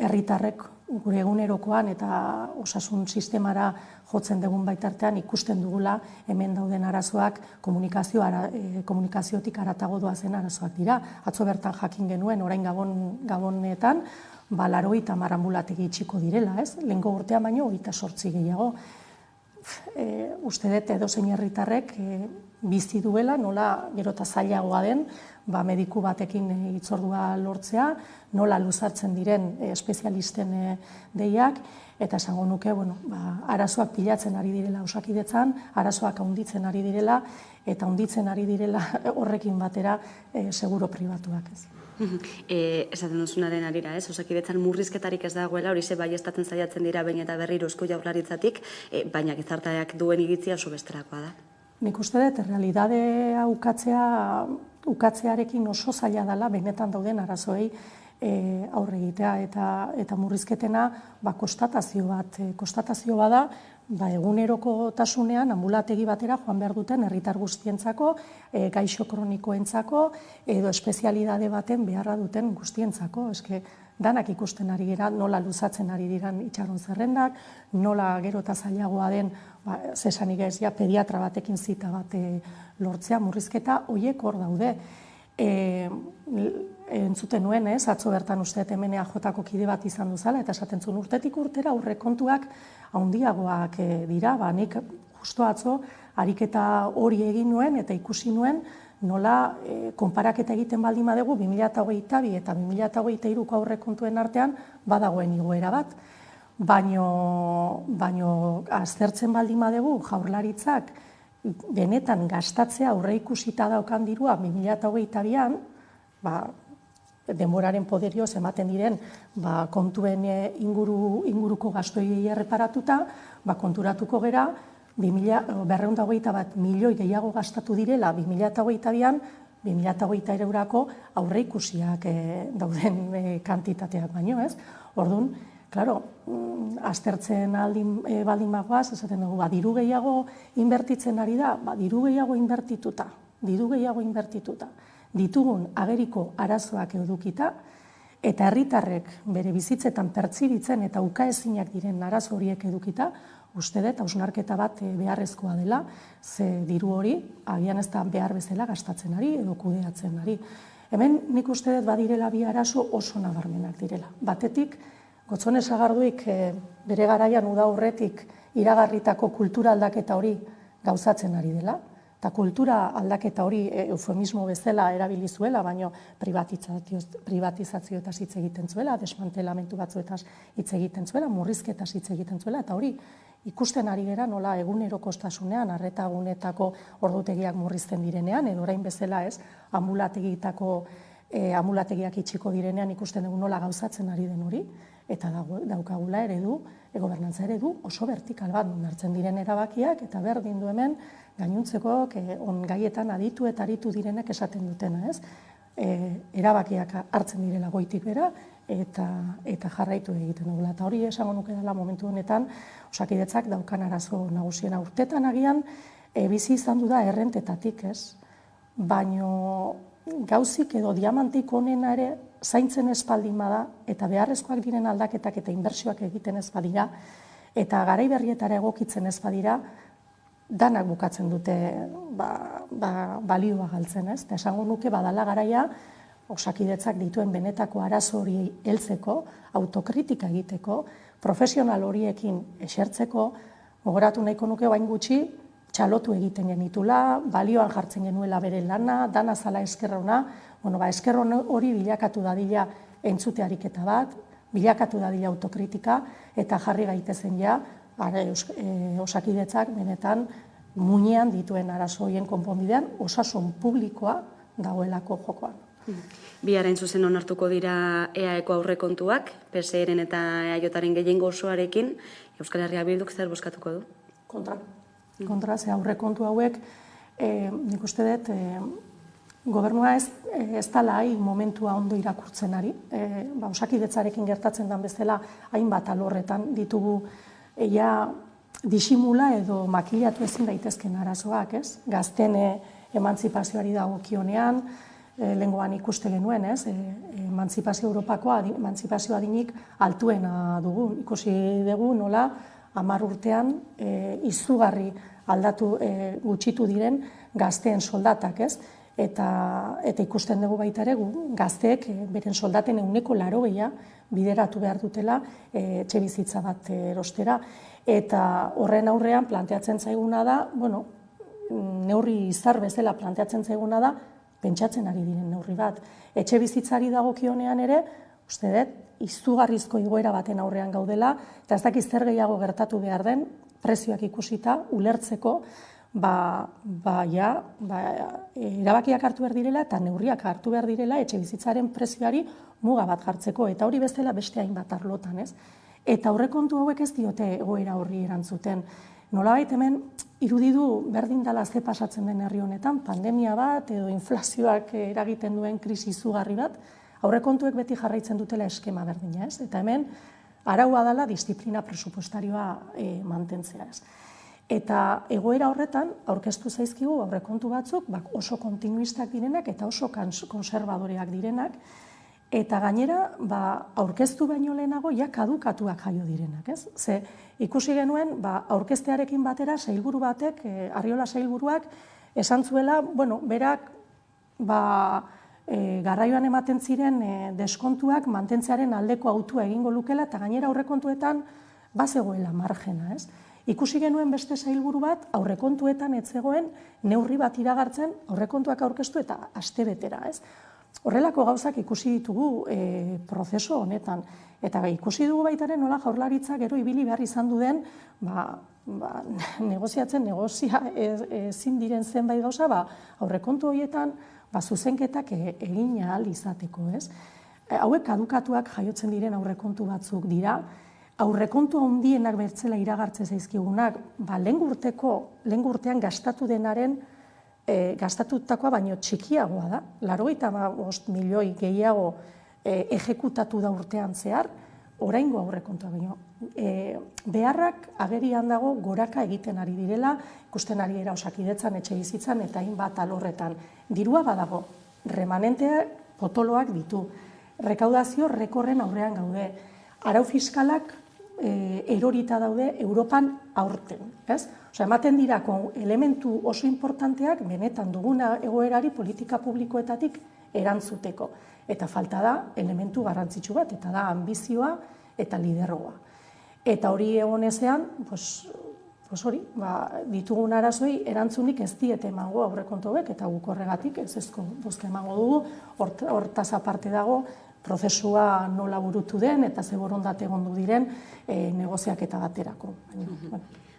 herritarrek gure egunerokoan eta osasun sistemara jotzen dugun baitartean ikusten dugula hemen dauden arazoak komunikaziotik haratago doazen arazoak dira. Atzo bertan jakin genuen, orain gabonetan, 80 ambulategi itxiko direla, lehengo urtean baino 28 gehiago. Uste dut edozein herritarrek bizi duela, nola gero eta zailagoa den, mediku batekin hitzordua lortzea, nola luzartzen diren espezialisten deiak, eta esango nuke, arazoak pilatzen ari direla Osakidetzan, arazoak handitzen ari direla, eta handitzen ari direla horrekin batera seguro pribatuak ez. Esaten duzunaren arira, Osakidetzan murrizketarik ez dagoela, hori ze baieztatzen saiatzen dira behin eta berriro Eusko Jaurlaritzatik, baina gizarteak duen iritzia oso bestelakoa da. Nik uste dut, realidadea ukatzearekin oso zaila dela benetan dauden arazoei aurre egitea, eta murrizketena konstatazio bada, egunerokotasunean anbulategi batera joan behar duten herritar guztientzako, gaixo kronikoentzako, edo espezialidade baten beharra duten guztientzako. Danak ikusten ari gara, nola luzatzen ari diran itxaron zerrendak, nola gero eta zailagoa den, zesanik ez, pediatra batekin zita bat lortzea, murrizketa, horiek hor daude. Entzuten nuen, atzo bertan uste hemen EAJ-ko kide bat izan duzala, eta esaten zuen urtetik urtera aurrekontuak handiagoak dira, nik justo atzo ariketa hori egin nuen eta ikusi nuen nola konparaketa egiten baldin badegu 2022 eta 2023ko aurrekontuen artean badagoen igoera bat, baino aztertzen baldin badegu Jaurlaritzak benetan gastatzea aurre ikusita daukan dirua 2022an, denboraren poderioz ematen diren kontuen inguruko gastuei erreparatuta, konturatuko gera 221 milioi gehiago gastatu direla 2022an, 2023rako aurre ikusiak dauden kantitateak baino, ez? Orduan, klaro, aztertzen baldin magoaz, esaten dugu, diru gehiago inbertitzen ari da, diru gehiago inbertituta, ditugun ageriko arazoak edukita, eta herritarrek bere bizitzetan pertsibitzen eta ukaezinak diren arazo horiek edukita, uste dut hausnarketa bat beharrezkoa dela, ze diru hori agian ez da behar bezala gastatzen ari edo kudeatzen ari. Hemen nik uste dut badirela bi arazo oso nabarmenak direla. Batetik, Gotzone Sagarduik bere garaian uda aurretik iragarritako kultura aldaketa hori gauzatzen ari dela, eta kultura aldaketa hori eufemismo bezala erabili zuela, baino privatizazioetaz hitz egiten zuela, desmantelamentu batzuetaz hitz egiten zuela, murrizketaz hitz egiten zuela, eta hori ikusten ari gera nola egunerokostasunean, arreta gunetako ordutegiak murrizten direnean, edo orain bezala ez, ambulategiak itxiko direnean ikusten dugu nola gauzatzen ari den hori, eta daukagula gobernantza eredu oso vertikal bat hartzen diren erabakiak, eta berdin du hemen gainuntzeko gaietan aditu eta aritu direnek esaten dutena, ez? Erabakiak hartzen direla goitik bera, eta jarraitu egiten dugula. Eta hori esango nuke dela momentu honetan, Osakidetzak daukan arazo nagusiena urtetan agian, bizi izan du da errentetatik, ez? Baino gauzik edo diamantik onena ere zaintzen espaldin bada, eta beharrezkoak diren aldaketak eta inbertsioak egiten ez badira, eta garai berrietara egokitzen ez badira, danak bukatzen dute balioa galtzen, ez? Eta esango nuke badala garaia, Osakidetzak dituen benetako arazo hori heltzeko, autokritika egiteko, profesional horiekin esertzeko, gogoratu nahiko nuke bain gutxi, txalotu egiten genitula, balioan jartzen genuela bere lana, dana zala eskerrona, eskerron hori bilakatu dadila entzute ariketa bat, bilakatu dadila autokritika, eta jarri gaitezen ja, Osakidetzak benetan muinean dituen arazo horien konponbidean, osasun publikoa dagoelako jokoan. Bihar zuzen onartuko dira EAeko aurrekontuak, PSeren eta EAJaren gehiengo osoarekin, Euskal Herria Bilduk zer bozkatuko du? Kontra, ze aurrekontu hauek, nik uste dut, gobernua ez dala momentua ondo irakurtzen ari. Osakidetzarekin gertatzen den bezala hainbat alorretan ditugu disimula edo makilatu ezin daitezken arazoak, ez? Gazten emantzipazioari dagokionean, lehengoan ikuste genuen, ez? Emantzipazio Europakoa, emantzipazio adinik altuena dugu. Ikusi dugu nola 10 urtean izugarri aldatu gutxitu diren gazteen soldatak, ez? Eta ikusten dugu baita ere gazteek beren soldaten 80% bideratu behar dutela etxebizitza bat erostera. Eta horren aurrean planteatzen zaiguna da, neurri izar bezala planteatzen zaiguna da, pentsatzen ari diren neurri bat. Etxebizitzari dagokionean ere, uste dut, izugarrizko igoera baten aurrean gaudela, eta ez dakiz zer gehiago gertatu behar den, prezioak ikusita, ulertzeko, erabakiak hartu behar direla eta neurriak hartu behar direla etxebizitzaren prezioari muga bat jartzeko, eta hori bestela beste hainbat arlotan, ez? Eta aurrekontu hauek ez diote egoera horri erantzuten. Nolabait hemen irudidu berdin dela ze pasatzen den herri honetan, pandemia bat edo inflazioak eragiten duen krisi izugarri bat, aurrekontuek beti jarraitzen dutela eskema berdina, ez? Eta hemen araua dela disiplina presupuestarioa mantentzea, ez? Eta egoera horretan aurkeztu zaizkigu aurrekontu batzuk oso kontinuistak direnak eta oso konservadoreak direnak, eta gainera aurkeztu baino lehenago kadukatuak jaio direnak, ez? Ze ikusi genuen aurkeztearekin batera sailburu batek, Arriola sailburuak, esan zuela, berak garraioan ematen ziren deskontuak mantentzearen aldeko autua egingo lukela, eta gainera aurrekontuetan bazegoela margena, ez? Ikusi genuen beste sailburu bat aurrekontuetan ez zegoen neurri bat iragartzen aurrekontuak aurkeztu eta astebetera, ez? Horrelako gauzak ikusi ditugu prozesu honetan. Eta ikusi dugu baitaren nola Jaurlaritza gero ibili behar izan duen negozia ezin diren zenbait gauza, aurrekontu horietan zuzenketak egin ahal izateko, ez? Hauek kadukatuak jaiotzen diren aurrekontu batzuk dira, aurrekontu handienak bertzela iragartze zaizkigunak, lehen urtean gastatu denaren gastatutakoa baino txikiagoa da, 85 milioi gehiago ejekutatu da urtean zehar, oraingo aurrekontua baino. Beharrak agerian dago goraka egiten ari direla, ikusten ari era Osakidetzan, etxebizitzan eta hainbat alorretan. Dirua badago, remanenteak potoloak ditu, rekaudazio rekorren aurrean gaude, arau fiskalak erorita daude Europan aurten, ez? Ematen dirako elementu oso importanteak benetan duguna egoerari politika publikoetatik erantzuteko. Eta falta da elementu garrantzitsu bat, eta da ambizioa eta lidergoa. Eta hori egonezean, ditugun arazoi erantzunik ez diete emango aurrekontu hauek, eta guk horregatik ezezko bozka emango dugu, hortaz aparte dago, prozesua nola burutu den eta ze borondate egondu diren negoziaketa baterako.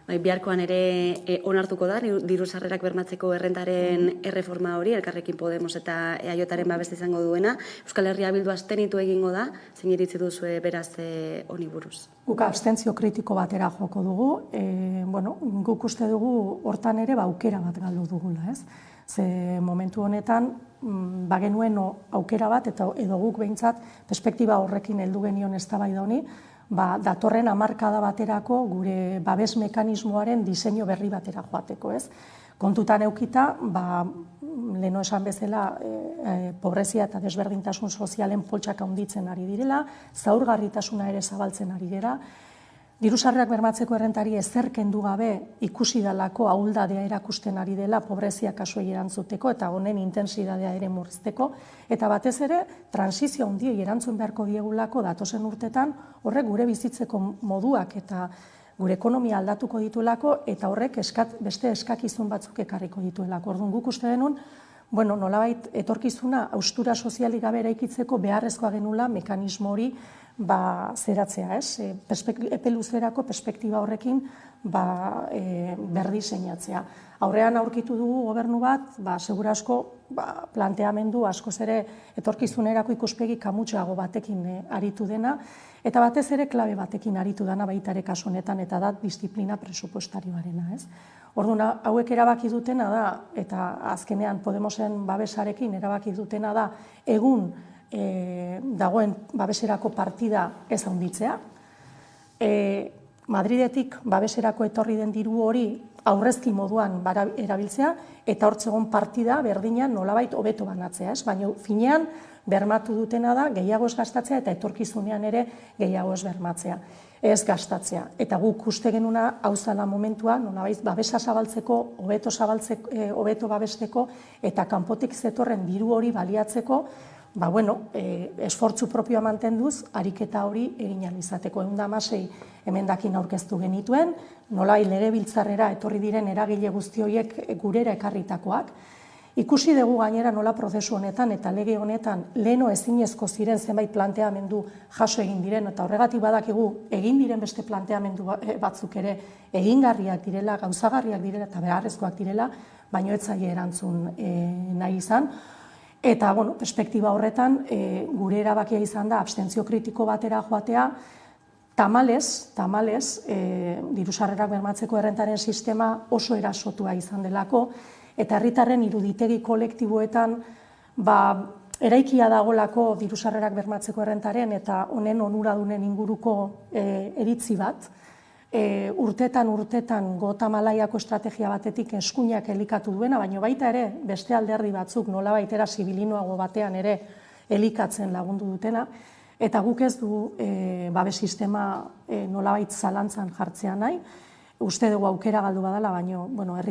Biharkoan ere onartuko da, diru sarrerak bermatzeko errentaren erreforma hori, Elkarrekin Podemos eta EAJaren babesa izango duena. Euskal Herria Bildu abstenitu egingo da, zein iritzi duzue beraz honi buruz? Guk abstentzio kritiko batera joko dugu, guk uste dugu hortan ere aukera bat galdu dugula, ez? Ze momentu honetan, bagenuen aukera bat, edo guk behintzat, perspektiba horrekin heldu genion eztabaida honi, datorren hamarkada baterako gure babes mekanismoaren diseinu berri batera joateko, ez? Kontutan eukita, leheno esan bezala, pobrezia eta desberdintasun sozialen poltsak handitzen ari direla, zaurgarritasuna ere zabaltzen ari dira, diru-sarrerak bermatzeko errentari ezer kendu gabe ikusi dalako ahuldadea erakusten ari dela pobrezia kasuei erantzuteko eta honen intentsidadea ere murrizteko, eta batez ere transizio handiei erantzun beharko diegulako datozen urtetan horrek gure bizitzeko moduak eta gure ekonomia aldatuko dituelako eta horrek beste eskakizun batzuk ekarriko dituelako. Orduan guk uste denun, nolabait etorkizuna haustura sozialik gabe eraikitzeko beharrezkoa genula mekanismo hori zeratzea, ez? Epe luzerako perspektiba horrekin berdiseinatzea. Aurrean aurkitu dugu gobernu bat, segura asko planteamendu askoz ere etorkizunerako ikuspegi kamutxeago batekin aritu dena, eta batez ere klabe batekin aritu dena baita ere kasu honetan, eta da disiplina presupuestarioarena, ez? Orduan, hauek erabaki dutena da, eta azkenean Podemosen babesarekin erabaki dutena da, egun dagoen babeserako partida ez handitzea. Madridetik babeserako etorri den diru hori aurrezki moduan erabiltzea, eta hortzegon partida berdinan nolabait hobeto banatzea, ez? Baina finean bermatu dutena da gehiago ez gastatzea eta etorkizunean ere gehiago ez bermatzea, ez gastatzea. Eta guk uste genuna hau zala momentua, nolabait babesa zabaltzeko, hobeto babesteko eta kanpotik zetorren diru hori baliatzeko, esfortzu propioa mantenduz, ariketa hori egin ahal izateko. 116 emendakin aurkeztu genituen, nolabait legebiltzarrera etorri diren eragile guzti horiek gurera ekarritakoak. Ikusi dugu gainera nola prozesu honetan eta lege honetan leheno ezinezko ziren zenbait planteamendu jaso egin diren, eta horregatik badakigu egin diren beste planteamendu batzuk ere egingarriak direla, gauzagarriak direla eta beharrezkoak direla, baino ez zaie erantzun nahi izan. Eta, perspektiba horretan, gure erabakia izan da, abstentzio kritiko batera joatea, tamalez, diru-sarrerak bermatzeko errentaren sistema oso erasotua izan delako, eta herritarren iruditegi kolektiboetan, eraikia dagolako diru-sarrerak bermatzeko errentaren, eta honen onuradunen inguruko iritzi bat, urtetan gota malaiako estrategia batetik eskuinak elikatu duena, baina baita ere beste alderdi batzuk nolabait era zibilinoago batean ere elikatzen lagundu dutena, eta guk ez du babes sistema nolabait zalantzan jartzea nahi, uste dugu aukera galdu badala, baina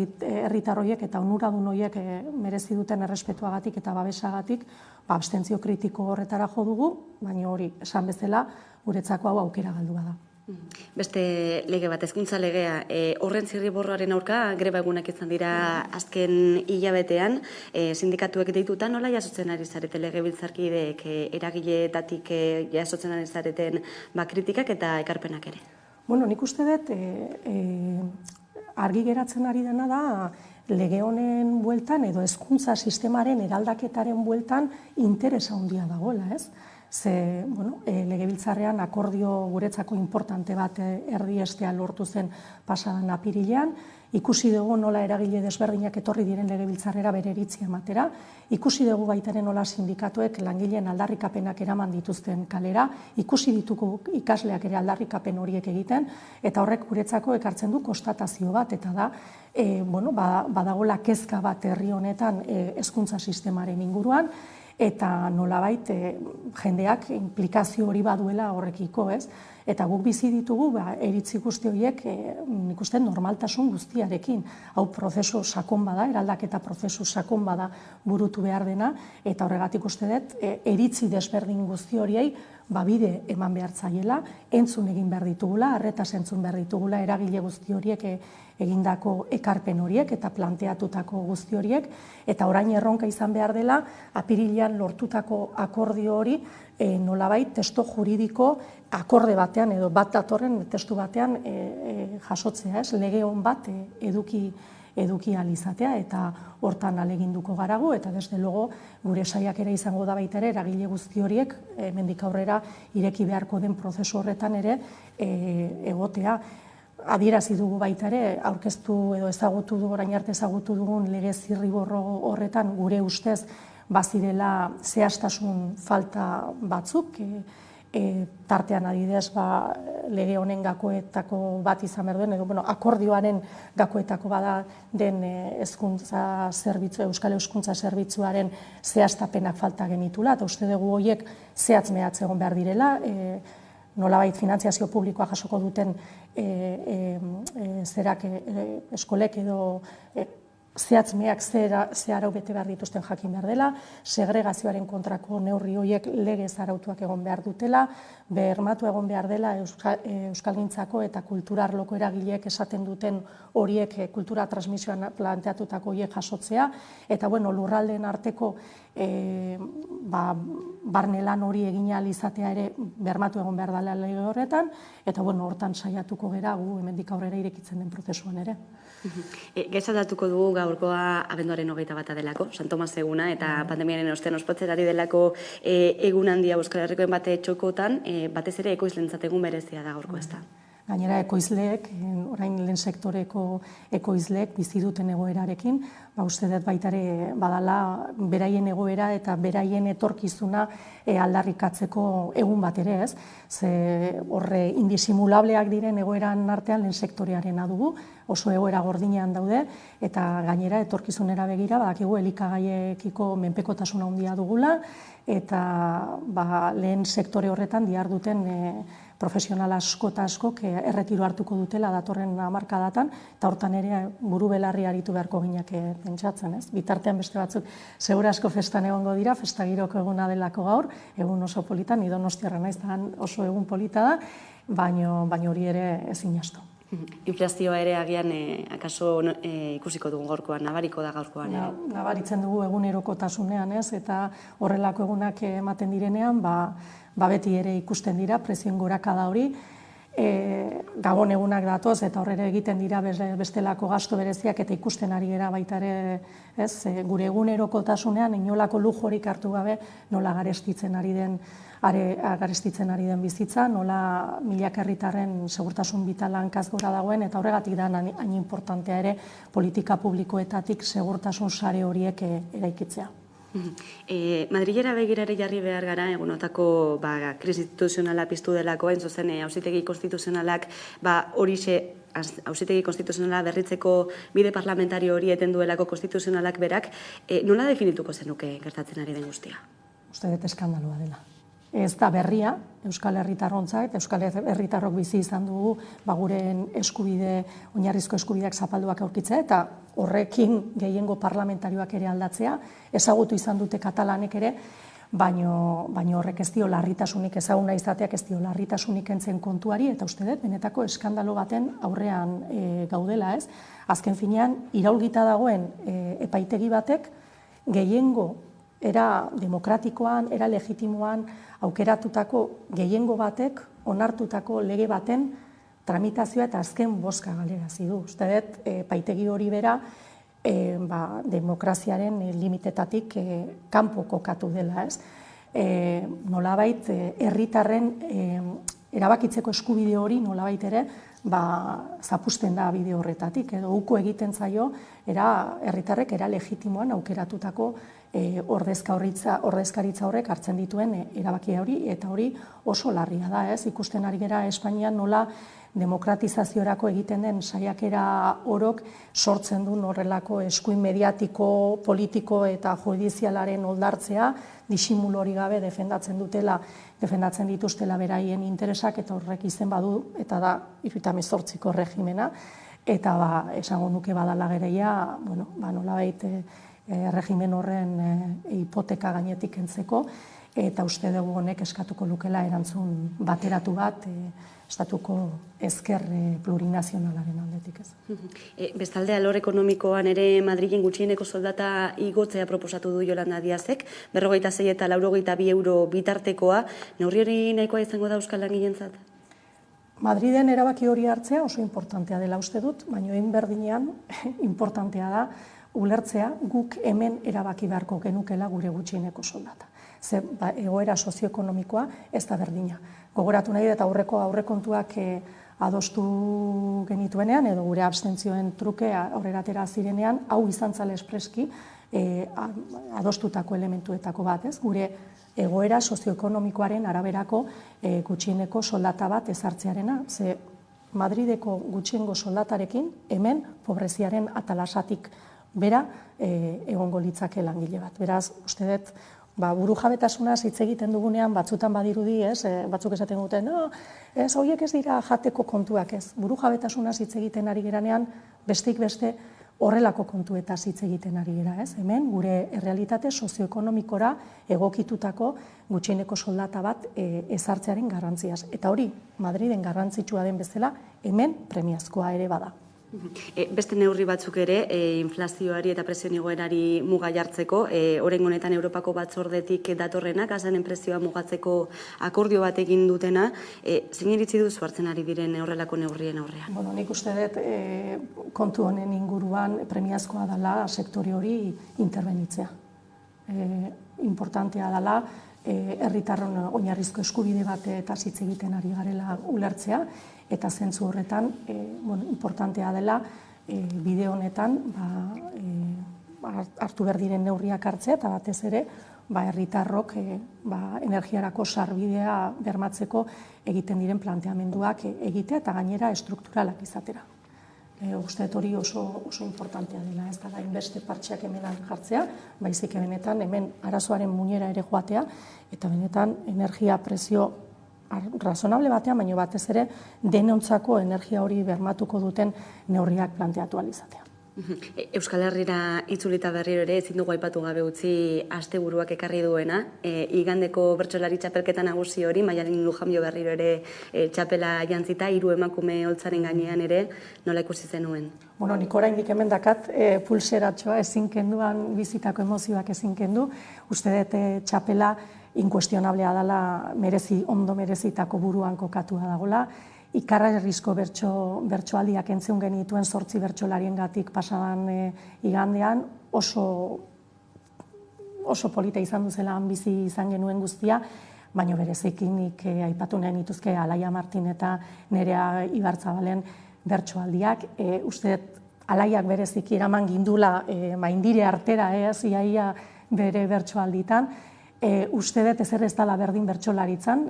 herritar horiek eta onuradun horiek merezi duten errespetuagatik eta babesagatik, abstentzio kritiko horretara jo dugu, baina hori esan bezala guretzako hau aukera galdu bada. Beste lege bat, hezkuntza legea, horren zirriborroaren aurka greba egunak izan dira azken hilabetean, sindikatuek deituta nola jasotzen ari zarete legebiltzarkideek eragileetatik jasotzen ari zareten kritikak eta ekarpenak ere? Nik uste dut argi geratzen ari dena da lege honen bueltan edo hezkuntza sistemaren eraldaketaren bueltan interesa handia dagoela, ez? Ze, legebiltzarrean akordio guretzako importante bat erdiestea lortu zen pasadan apirilean, ikusi dugu nola eragile desberdinak etorri diren legebiltzarrera bere iritzia ematera, ikusi dugu baitaren nola sindikatuek langileen aldarrikapenak eraman dituzten kalera, ikusi ditugu ikasleak ere aldarrikapen horiek egiten, eta horrek guretzako ekartzen du konstatazio bat, eta da, badagola kezka bat herri honetan hezkuntza sistemaren inguruan, eta nolabait jendeak implikazio hori baduela horrekiko, ez? Eta guk bizi ditugu, iritzi guzti horiek, nik uste normaltasun guztiarekin. Hau prozesu sakon bada, eraldaketa prozesu sakon bada burutu behar dena, eta horregatik uste dut, iritzi desberdin guzti horiei, bide eman behar zaiela, entzun egin behar ditugula, arretaz entzun behar ditugula, eragile guzti horiek egindako ekarpen horiek eta planteatutako guzti horiek, eta orain erronka izan behar dela, apirilean lortutako akordio hori, nolabait testo juridiko akorde batean edo bat datorren testu batean jasotzea, ez? Lege hon bat eduki alizatea eta hortan aleginduko garagu, eta desde logo gure saiak ere izango da baita ere eragile guzti horiek hemendik aurrera ireki beharko den prozesu horretan ere egotea. Adierazi dugu baita ere, aurkeztu edo ezagutu dugu, orain arte ezagutu dugun lege zirriborro horretan gure ustez bazirela zehaztasun falta batzuk, tartean adidez lege honen gakoetako bat izan behar duen, edo akordioaren gakoetako bada den hezkuntza zerbitzu, Euskal Hezkuntza Zerbitzuaren zehaztapenak falta genitula, eta uste dugu horiek zehatz mehatz egon behar direla, nolabait finantziazio publikoa jasoko duten zerak eskolek edo zehatz-meak ze arau bete behar dituzten jakin behar dela, segregazioaren kontrako neurri horiek legez arautuak egon behar dutela, bermatu egon behar dela euskalgintzako eta kultura arloko eragileek esaten duten horiek kultura transmisioan planteatutako horiek jasotzea, eta lurraldeen arteko barne lan hori egin ahal izatea ere bermatu egon behar dela lege horretan, eta hortan saiatuko gera gu hemendik aurrera irekitzen den prozesuan ere. Gezaldatuko dugu gaurkoa abenduaren 21 delako, San Tomas eguna, eta pandemiaren ostean ospatzerari delako egun handia Euskal Herrikoen bate txokotan, batez ere ekoizlentzat egun berezia da gaurko ez da. Gainera ekoizleek, orain lehen sektoreko ekoizleek bizi duten egoerarekin, uste dut baita ere badala beraien egoera eta beraien etorkizuna aldarrikatzeko egun bat ere ez. Ze horre indisimulableak diren egoeran artean lehen sektorearena dugu, oso egoera gordinean daude, eta gainera etorkizunera begira badakigu elikagaiekiko menpekotasuna handia dugula, eta lehen sektore horretan diharduten profesional asko eta askok erretiro hartuko dutela datorren hamarkadatan, eta hortan ere buru belarri aritu beharko ginak pentsatzen, ez? Bitartean beste batzuk segura asko festan egongo dira, festagiroko eguna delako gaur, egun oso polita, ni Donostiarra naiz, oso egun polita da, baina hori ere ezin asko. Inflazioa ere agian akaso ikusiko dugu gaurkoan, nabariko da gaurkoan ere. Nabaritzen dugu egunerokotasunean, ez? Eta horrelako egunak ematen direnean, beti ere ikusten dira, prezioen gorakada hori, gabon egunak datoz eta horrela egiten dira bestelako gasto bereziak eta ikusten ari gara baita ere, gure egunerokotasunean inolako lujorik hartu gabe nola garestitzen ari den bizitza, nola milaka herritarren segurtasun vitala hankaz gora dagoen, eta horregatik da hain importantea ere politika publikoetatik segurtasun sare horiek eraikitzea. Madrilera begirare jarri behar gara, egunotako krisi instituzionala piztu delako, hain zuzen auzitegi konstituzionalak horixe auzitegi konstituzionala berritzeko bide parlamentario hori eten duelako konstituzionalak berak, nola definituko zenuke gertatzen ari den guztia? Uste dut eskandaloa dela. Ez da berria, Euskal Herritarrontzat, Euskal Herritarrok bizi izan dugu guren eskubide, oinarrizko eskubideak zapalduak aurkitzea, eta horrekin gehiengo parlamentarioak ere aldatzea, ezagutu izan dute katalanek ere, baino horrek ez dio larritasunik, ezaguna izateak ez dio larritasunik entzen kontuari, eta uste dut, benetako eskandalo baten aurrean gaudela, ez? Azken finean, iraulgita dagoen epaitegi batek, gehiengo era demokratikoan, era legitimoan, aukeratutako gehiengo batek, onartutako lege baten tramitazioa eta azken bozka galerazi du. Uste dut, epaitegi hori bera, demokraziaren limitetatik kanpo kokatu dela, ez? Nolabait, herritarren erabakitzeko eskubide hori nolabait ere, zapusten da bide horretatik, edo uko egiten zaio, herritarrek era legitimoan aukeratutako ordezkaritza horrek hartzen dituen erabakia hori, eta hori oso larria da, ez? Ikusten ari gera Espainian nola demokratizaziorako egiten den saiakera orok sortzen du horrelako eskuin mediatiko, politiko eta judizialaren oldartzea, disimulo hori gabe defendatzen dituztela beraien interesak, eta horrek izen badu, eta da 2018ko regimena, eta esango nuke badala gereia, nolabait regimen horren hipoteka gainetik kentzeko, eta uste dugu honek eskatuko lukela erantzun bateratu bat, estatuko ezker plurinazionalaren aldetik ez. Bestalde, alor ekonomikoan ere Madrilen gutxieneko soldata igotzea proposatu du Yolanda Díazek, 46 eta 82 euro bitartekoa, neurri hori nahikoa izango da Euskal Langileentzat? Madriden erabaki hori hartzea oso importantea dela uste dut, baina egin berdinean importantea da ulertzea guk hemen erabaki beharko genukela gure gutxieneko soldata. Ze egoera sozioekonomikoa ez da berdina. Gogoratu nahi eta aurrekontuak adostu genituenean, edo gure abstentzioen truke aurreratera zirenean, hau izan zale espreski, adostutako elementuetako bat, ez? Gure egoera sozioekonomikoaren araberako gutxieneko soldata bat ezartzearena. Ze Madrideko gutxiengo soldatarekin hemen pobreziaren atalasatik bera egongo litzake langile bat. Beraz, uste dut, burujabetasunaz hitz egiten dugunean batzutan badirudi, batzuk esaten dute, no, horiek ez dira jateko kontuak, ez. Burujabetasunaz hitz egiten ari geranean, besteik beste horrelako kontuetaz hitz egiten ari gera, ez. Hemen, gure errealitate sozioekonomikora egokitutako gutxieneko soldata bat ezartzearen garrantziaz. Eta hori, Madriden garrantzitsua den bezala, hemen premiazkoa ere bada. Beste neurri batzuk ere, inflazioari eta prezioen igoerari muga jartzeko, oraingo honetan Europako batzordetik datorrena, gasaren prezioa mugatzeko akordio bat egin dutena, zein iritzi duzu hartzen ari diren horrelako neurrien aurrean? Bueno, nik uste dut kontu honen inguruan premiazkoa dela sektore hori interbenitzea. Importantea dela herritarron oinarrizko eskubide bat eta hitz egiten ari garela ulertzea, eta zentzu horretan importantea dela bide honetan hartu behar diren neurriak hartzea, eta batez ere herritarrok energiarako sarbidea bermatzeko egiten diren planteamenduak egitea eta gainera estrukturalak izatera. Uste hori oso importantea dela, ez da inbeste partxeak hemenan jartzea, baizik benetan hemen arazoaren muinera ere joatea, eta benetan energia prezio razonable batean, baina batez ere denontzako energia hori bermatuko duten neurriak planteatu ahal izatea. Euskal Herrira itzulita berriro ere ezin dugu aipatu gabe utzi asteburuak ekarri duena. Igandeko bertsolari txapelketa nagusi hori, Maialen Lujambio berriro ere txapela jantzita, 3 emakume holtzaren gainean ere, nola ikusi zenuen? Bueno, nik oraindik hemen dakat pulseratxoa ezin kenduan, bizitako emozioak ezin kendu. Uste dut txapela inkuestionablea dela, ondo merezitako buruan kokatua dagoela. Ikarrerrizko bertsoaldiak entzun genituen 8 bertsolariengatik pasadan igandean, oso polita izan duzela bizi izan genuen guztia, baina bereziki nik aipatu nahi nituzke Alaia Martin eta Nerea Ibarzabalen bertsoaldiak. Uste Alaiak bereziki eraman gindula maindire artera, iaia bere bertsoalditan. Uste dut ezer ez dela berdin bertsolaritzan,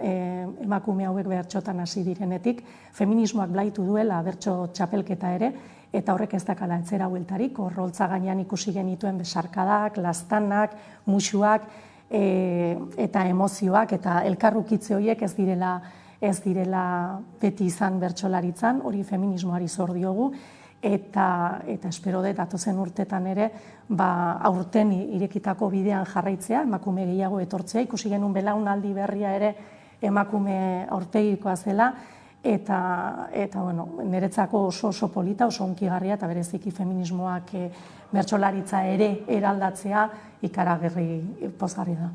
emakume hauek bertsotan hasi direnetik, feminismoak blaitu duela bertso txapelketa ere, eta horrek ez dakala etzera hueltarik, horroltza gainean ikusi genituen besarkadak, lastanak, musuak, eta emozioak, eta elkarrukitze horiek ez direla beti izan bertsolaritzan, hori feminismoari zor diogu, eta espero dut datozen urtetan ere aurten irekitako bidean jarraitzea, emakume gehiago etortzea, ikusi genuen belaunaldi berria ere emakume aurpegikoa zela, eta niretzako oso polita, oso hunkigarria, eta bereziki feminismoak bertsolaritza ere eraldatzea ikaragarri pozgarri da.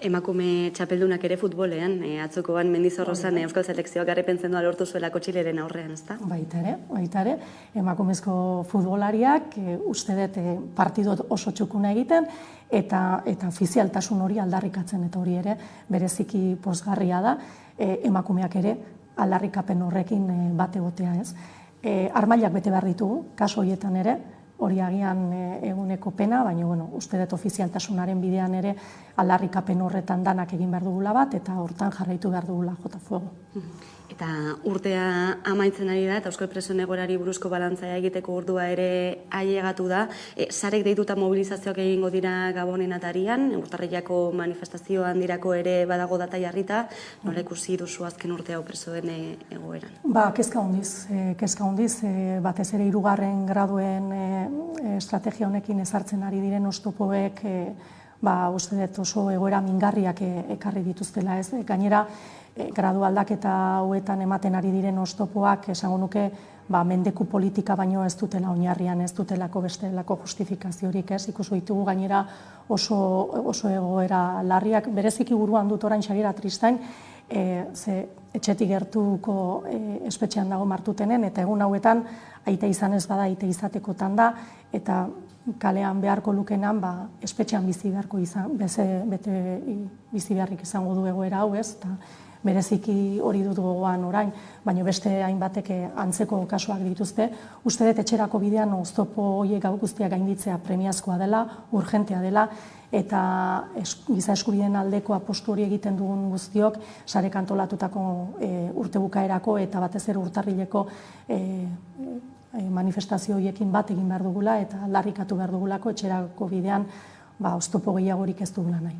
Emakume txapeldunak ere futbolean, atzokoan Mendizorrozan Euskal Selekzioak garaipentzen doa lortu zuelako Txileren aurrean, ezta? Baita ere, emakumezko futbolariak uste dut partido oso txukuna egiten, eta ofizialtasun hori aldarrikatzen, eta hori ere bereziki pozgarria da, emakumeak ere aldarrikapen horrekin bat egotea, ez. Armailak bete behar ditugu, kaso horietan ere, hori agian eguneko pena, baina uste dut ofizialtasunaren bidean ere aldarrikapen horretan danak egin behar dugula bat, eta hortan jarraitu behar dugula jota fuego. Eta urtea amaitzen ari da, eta Euskal Presoen egoerari buruzko balantzea egiteko ordua ere ailegatu da. Sarek deituta mobilizazioak egingo dira Gabonen atarian, urtarrilako manifestazio handirako ere badago data jarrita, nola ikusi duzu azken urte hau presoen egoeran? Kezka handiz, batez ere 3. graduen estrategia honekin ezartzen ari diren oztopoek uste dut oso egoera mingarriak ekarri dituztela, ez? Gainera, gradu aldaketa hauetan ematen ari diren oztopoak esango nuke mendeku politika baino ez dutela oinarrian, ez dutelako bestelako justifikaziorik, ez? Ikusi ditugu gainera oso egoera larriak, bereziki buruan dut orain Xabier Atristain, ze etxetik gertuko espetxean dago Martutenen, eta egun hauetan aita izan ez bada aita izatekotan da, eta kalean beharko lukenan espetxean bizi beharko bizi beharrik izango du egoera hau, ez? bereziki hori dut gogoan orain, baina beste hainbatek antzeko kasuak dituzte. Uste dut etxerako bidean oztopo horiek guztiak gainditzea premiazkoa dela, urgentea dela, eta giza eskubideen aldeko apostu hori egiten dugun guztiok sarek antolatutako urte bukaerako eta batez ere urtarrileko manifestazio horiekin bat egin behar dugula eta aldarrikatu behar dugulako etxerako bidean oztopo gehiagorik ez dugula nahi.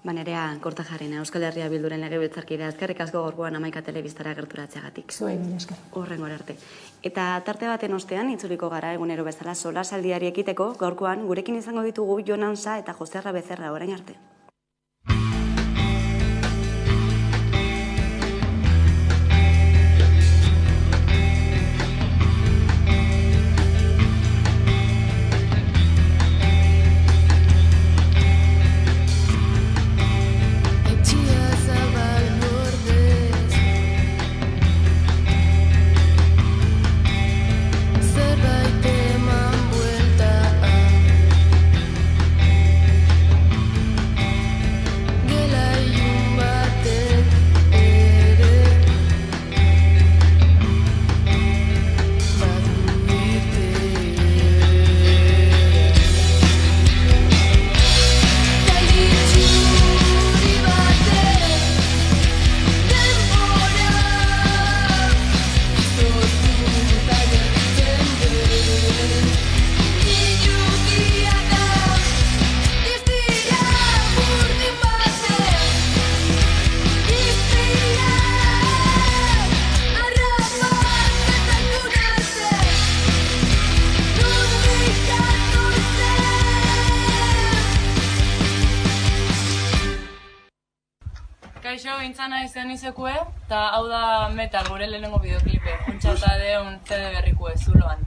Nerea Kortajarena, Euskal Herria Bilduren legebiltzarkidea, eskerrik asko gaurkoan Hamaika Telebistara gerturatzeagatik. Zuei, mila esker. Hurrengora arte. Eta tarte baten ostean, itzuliko gara egunero bezala solasaldiari ekiteko, gaurkoan gurekin izango ditugu Jon Ansa eta Joserra Becerra orain arte. Kaixo, intzana izan izekue, eta hau da Metal, gure lehenengo bideoklipe, Juntxa eta Deun CD berrikue, zuloan.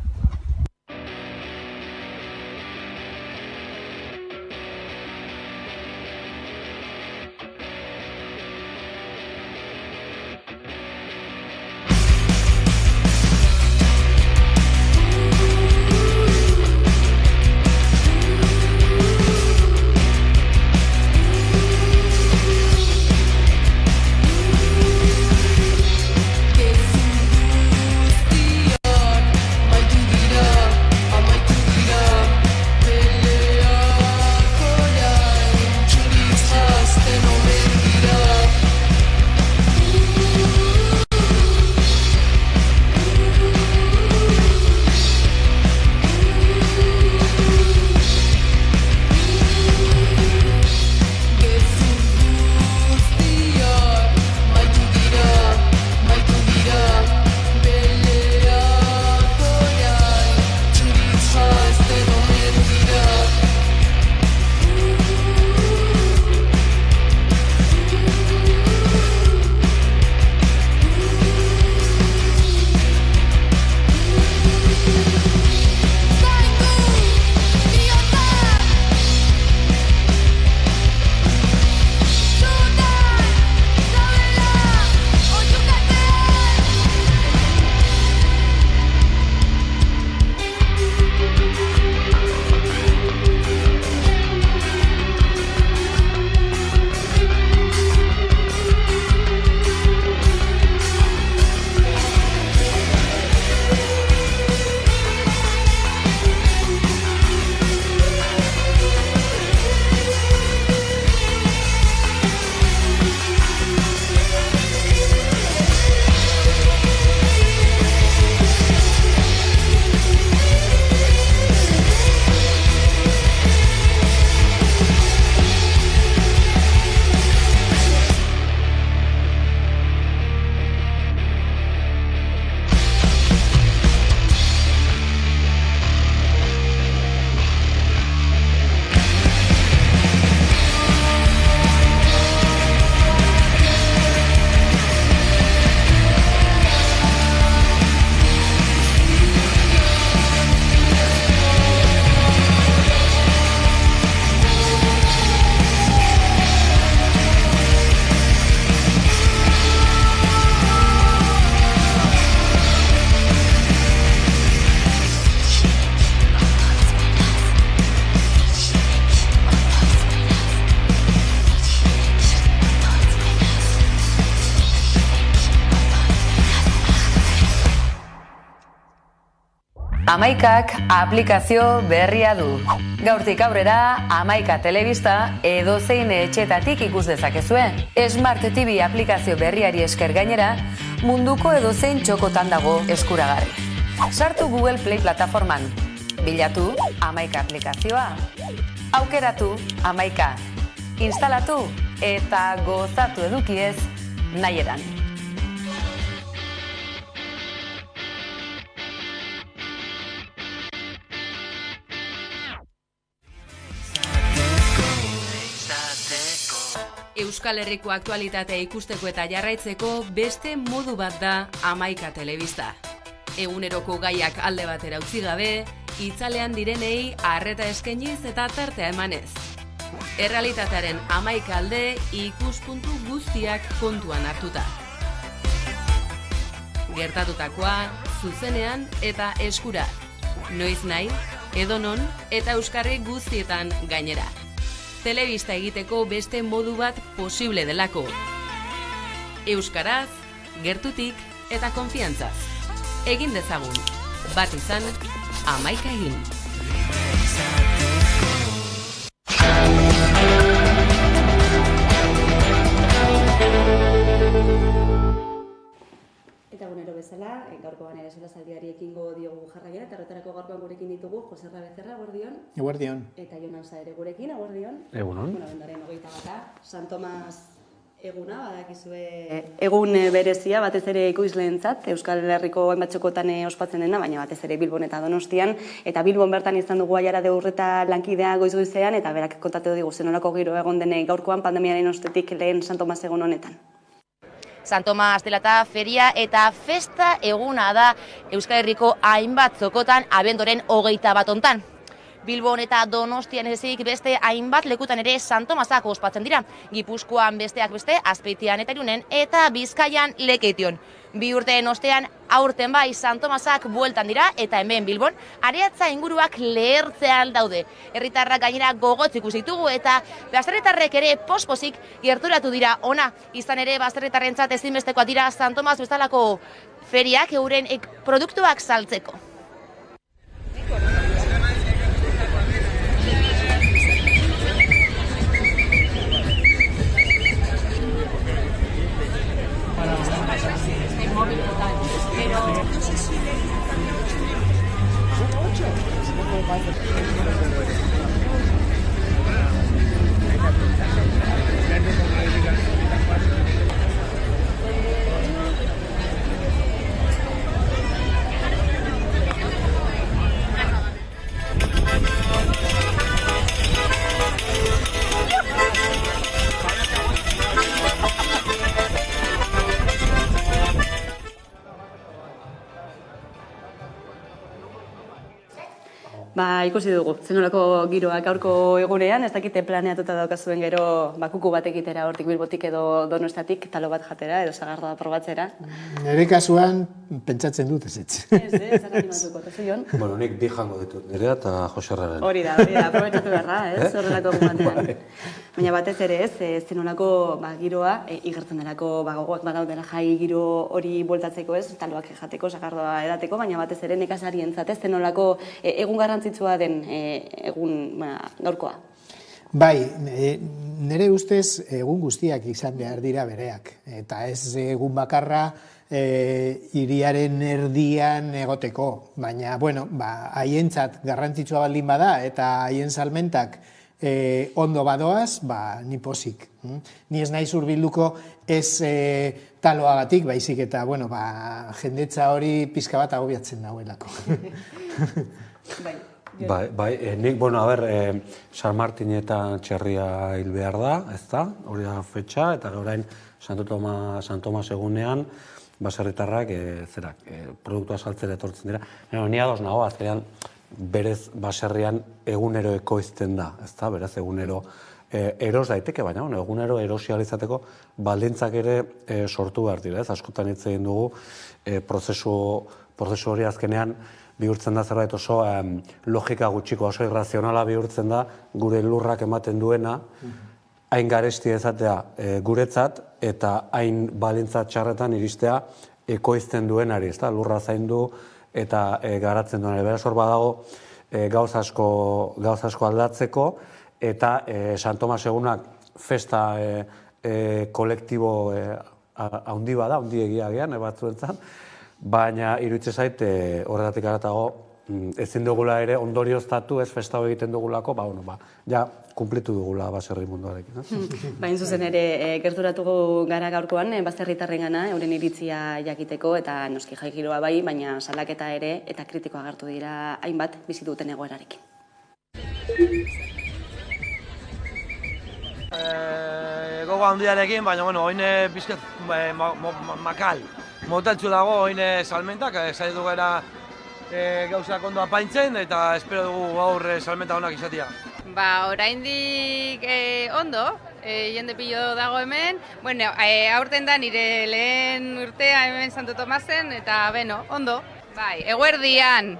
Malditos Amaikak aplikazio berria du. Gaurtik aurrera, Amaika telebista edozein etxetatik ikus dezakezue. Smart TV aplikazio berriari esker gainera, munduko edozein txokotan dago eskuragarri. Sartu Google Play plataforman. Bilatu Amaika aplikazioa. Aukeratu Amaika. Instalatu eta gozatu edukiez nahieran. Euskal Herriko aktualitatea ikusteko eta jarraitzeko beste modu bat da Amaika telebista. Eguneroko gaiak alde batera utzi gabe, itzalean direnei arreta eskainiz eta tartea emanez. Errealitatearen Amaika alde ikuspuntu guztiak kontuan hartuta. Gertatutakoa, zuzenean eta eskura. Noiz nahi, edonon eta euskarri guztietan gainera. Telebista egiteko beste modu bat posible delako. Euskaraz, gertutik eta konfiantzaz. Egin dezagun, bat izan, Amaika egin. Eta egunero bezala, gaurkoan ere solasaldiari ekingo diogu jarraiera, eta horretarako gaurkoan gurekin ditugu Joserra Becerra, eguerdion. Eguerdion. Eta Jon Alsa ere gurekin, eguerdion. Egunon. Bueno, bendaren 21. San Tomas eguna, badakizue egun berezia, batez ere ekoizleentzat, Euskal Herriko hainbat txokotan ospatzen dena, baina batez ere Bilbon eta Donostian, eta Bilbon bertan izan dugu Aiara de Urreta lankidea goiz-goizean, eta berak kontatu digu zenolako giro egon dene gaurkoan pandemiaren ostetik lehen San Tomas egun honetan. San Tomas dela eta feria eta festa eguna da Euskal Herriko hainbat txokotan abenduaren 21 hontan. Bilbon eta Donostian ezik beste hainbat lekutan ere San Tomasak ospatzen dira. Gipuzkoan besteak beste, Azpeitian eta Irunen eta Bizkaian Lekeition. 2 urteen ostean aurten bai San Tomasak bueltan dira eta hemen Bilbon Areatza inguruak lehertzean daude. Herritarrak gainera gogotz ikusi ditugu eta baserritarrek ere pospozik gerturatu dira ona. Izan ere baserritarrentzat ezinbestekoak dira San Tomas bezalako feriak euren produktuak saltzeko. Ikusi dugu, zenolako giroak gaurko egunean, ez dakite planeatuta daukazuen gero kuku bat egitera hortik Bilbotik edo Donostiatik, talo bat jatera edo sagardoa probatzera. Nire kasuan pentsatzen dut ez. Ez animatuko, ez Jon? Bueno, nik bi jango ditut, nirea eta Joserraren. Hori da, aprobetxatu behar da, ez, horrelako egun batean. Baina batez ere ez, zenolako giroa, igertzen delako gogoak badaudela jai giro hori bueltatzeko ez, taloak jateko, sagardoa edateko, baina batez ere nekazarientzat ez, zenolako egun garrantzitsua den egun gaurkoa. Bai, nire ustez egun guztiak izan behar dira bereak, eta ez egun bakarra hiriaren erdian egoteko, baina, bueno, haientzat garrantzitsua baldin bada, eta haien salmentak ondo badoaz, ni posik. Ni ez naiz hurbilduko ez taloagatik, baizik eta, bueno, jendetza hori pizka bat agobiatzen dauelako. Bai, nik, bueno, San Martin eta Txerria hil behar da, ez da, hori da fetxa, eta gaurain San Tomas egunean, baserritarrak, produktua saltzera etortzen dira. Ni ados nago, azkenean, berez baserrian egunero ekoizten da, ez da, beraz egunero eros daiteke, baina egunero erosializateko baldintzak ere sortu behar dira, ez, askotan hitz egin dugu, prozesu hori azkenean, bihurtzen da zerbait oso logika gutxiko, oso irrazionala bihurtzen da gure lurrak ematen duena, hain garesti ezatea guretzat eta hain balintza txarretan iristea ekoizten duenari, lurra zaindu, eta garatzen duen. Beraz hor badago gauz asko aldatzeko, eta San Tomas egunak festa kolektibo handi bada, handi egia gean, batzuentzat, baina iruditzen zait horregatik haratago ezin dugula ere ondorioztatu, ez festa hori egiten dugulako, ja kumplitu dugula baserri munduarekin. Bain zuzen ere, gerturatu gara gaurkoan, baserritarrengana, euren iritzia jakiteko, eta noski jaigiroa bai, baina salaketa ere, eta kritiko agertu dira hainbat bizituten egoerarekin. Gogo handiarekin, baina, oin bizkat makal. Moteltzu dago, oin salmentak, zaitu gara gauzak ondo apaintzen, eta espero dugu gaur salmenta honak izatea. Oraindik ondo, jende pilo dago hemen. Aurten da nire lehen urtea hemen Santo Tomasen, eta ondo. Eguerdian,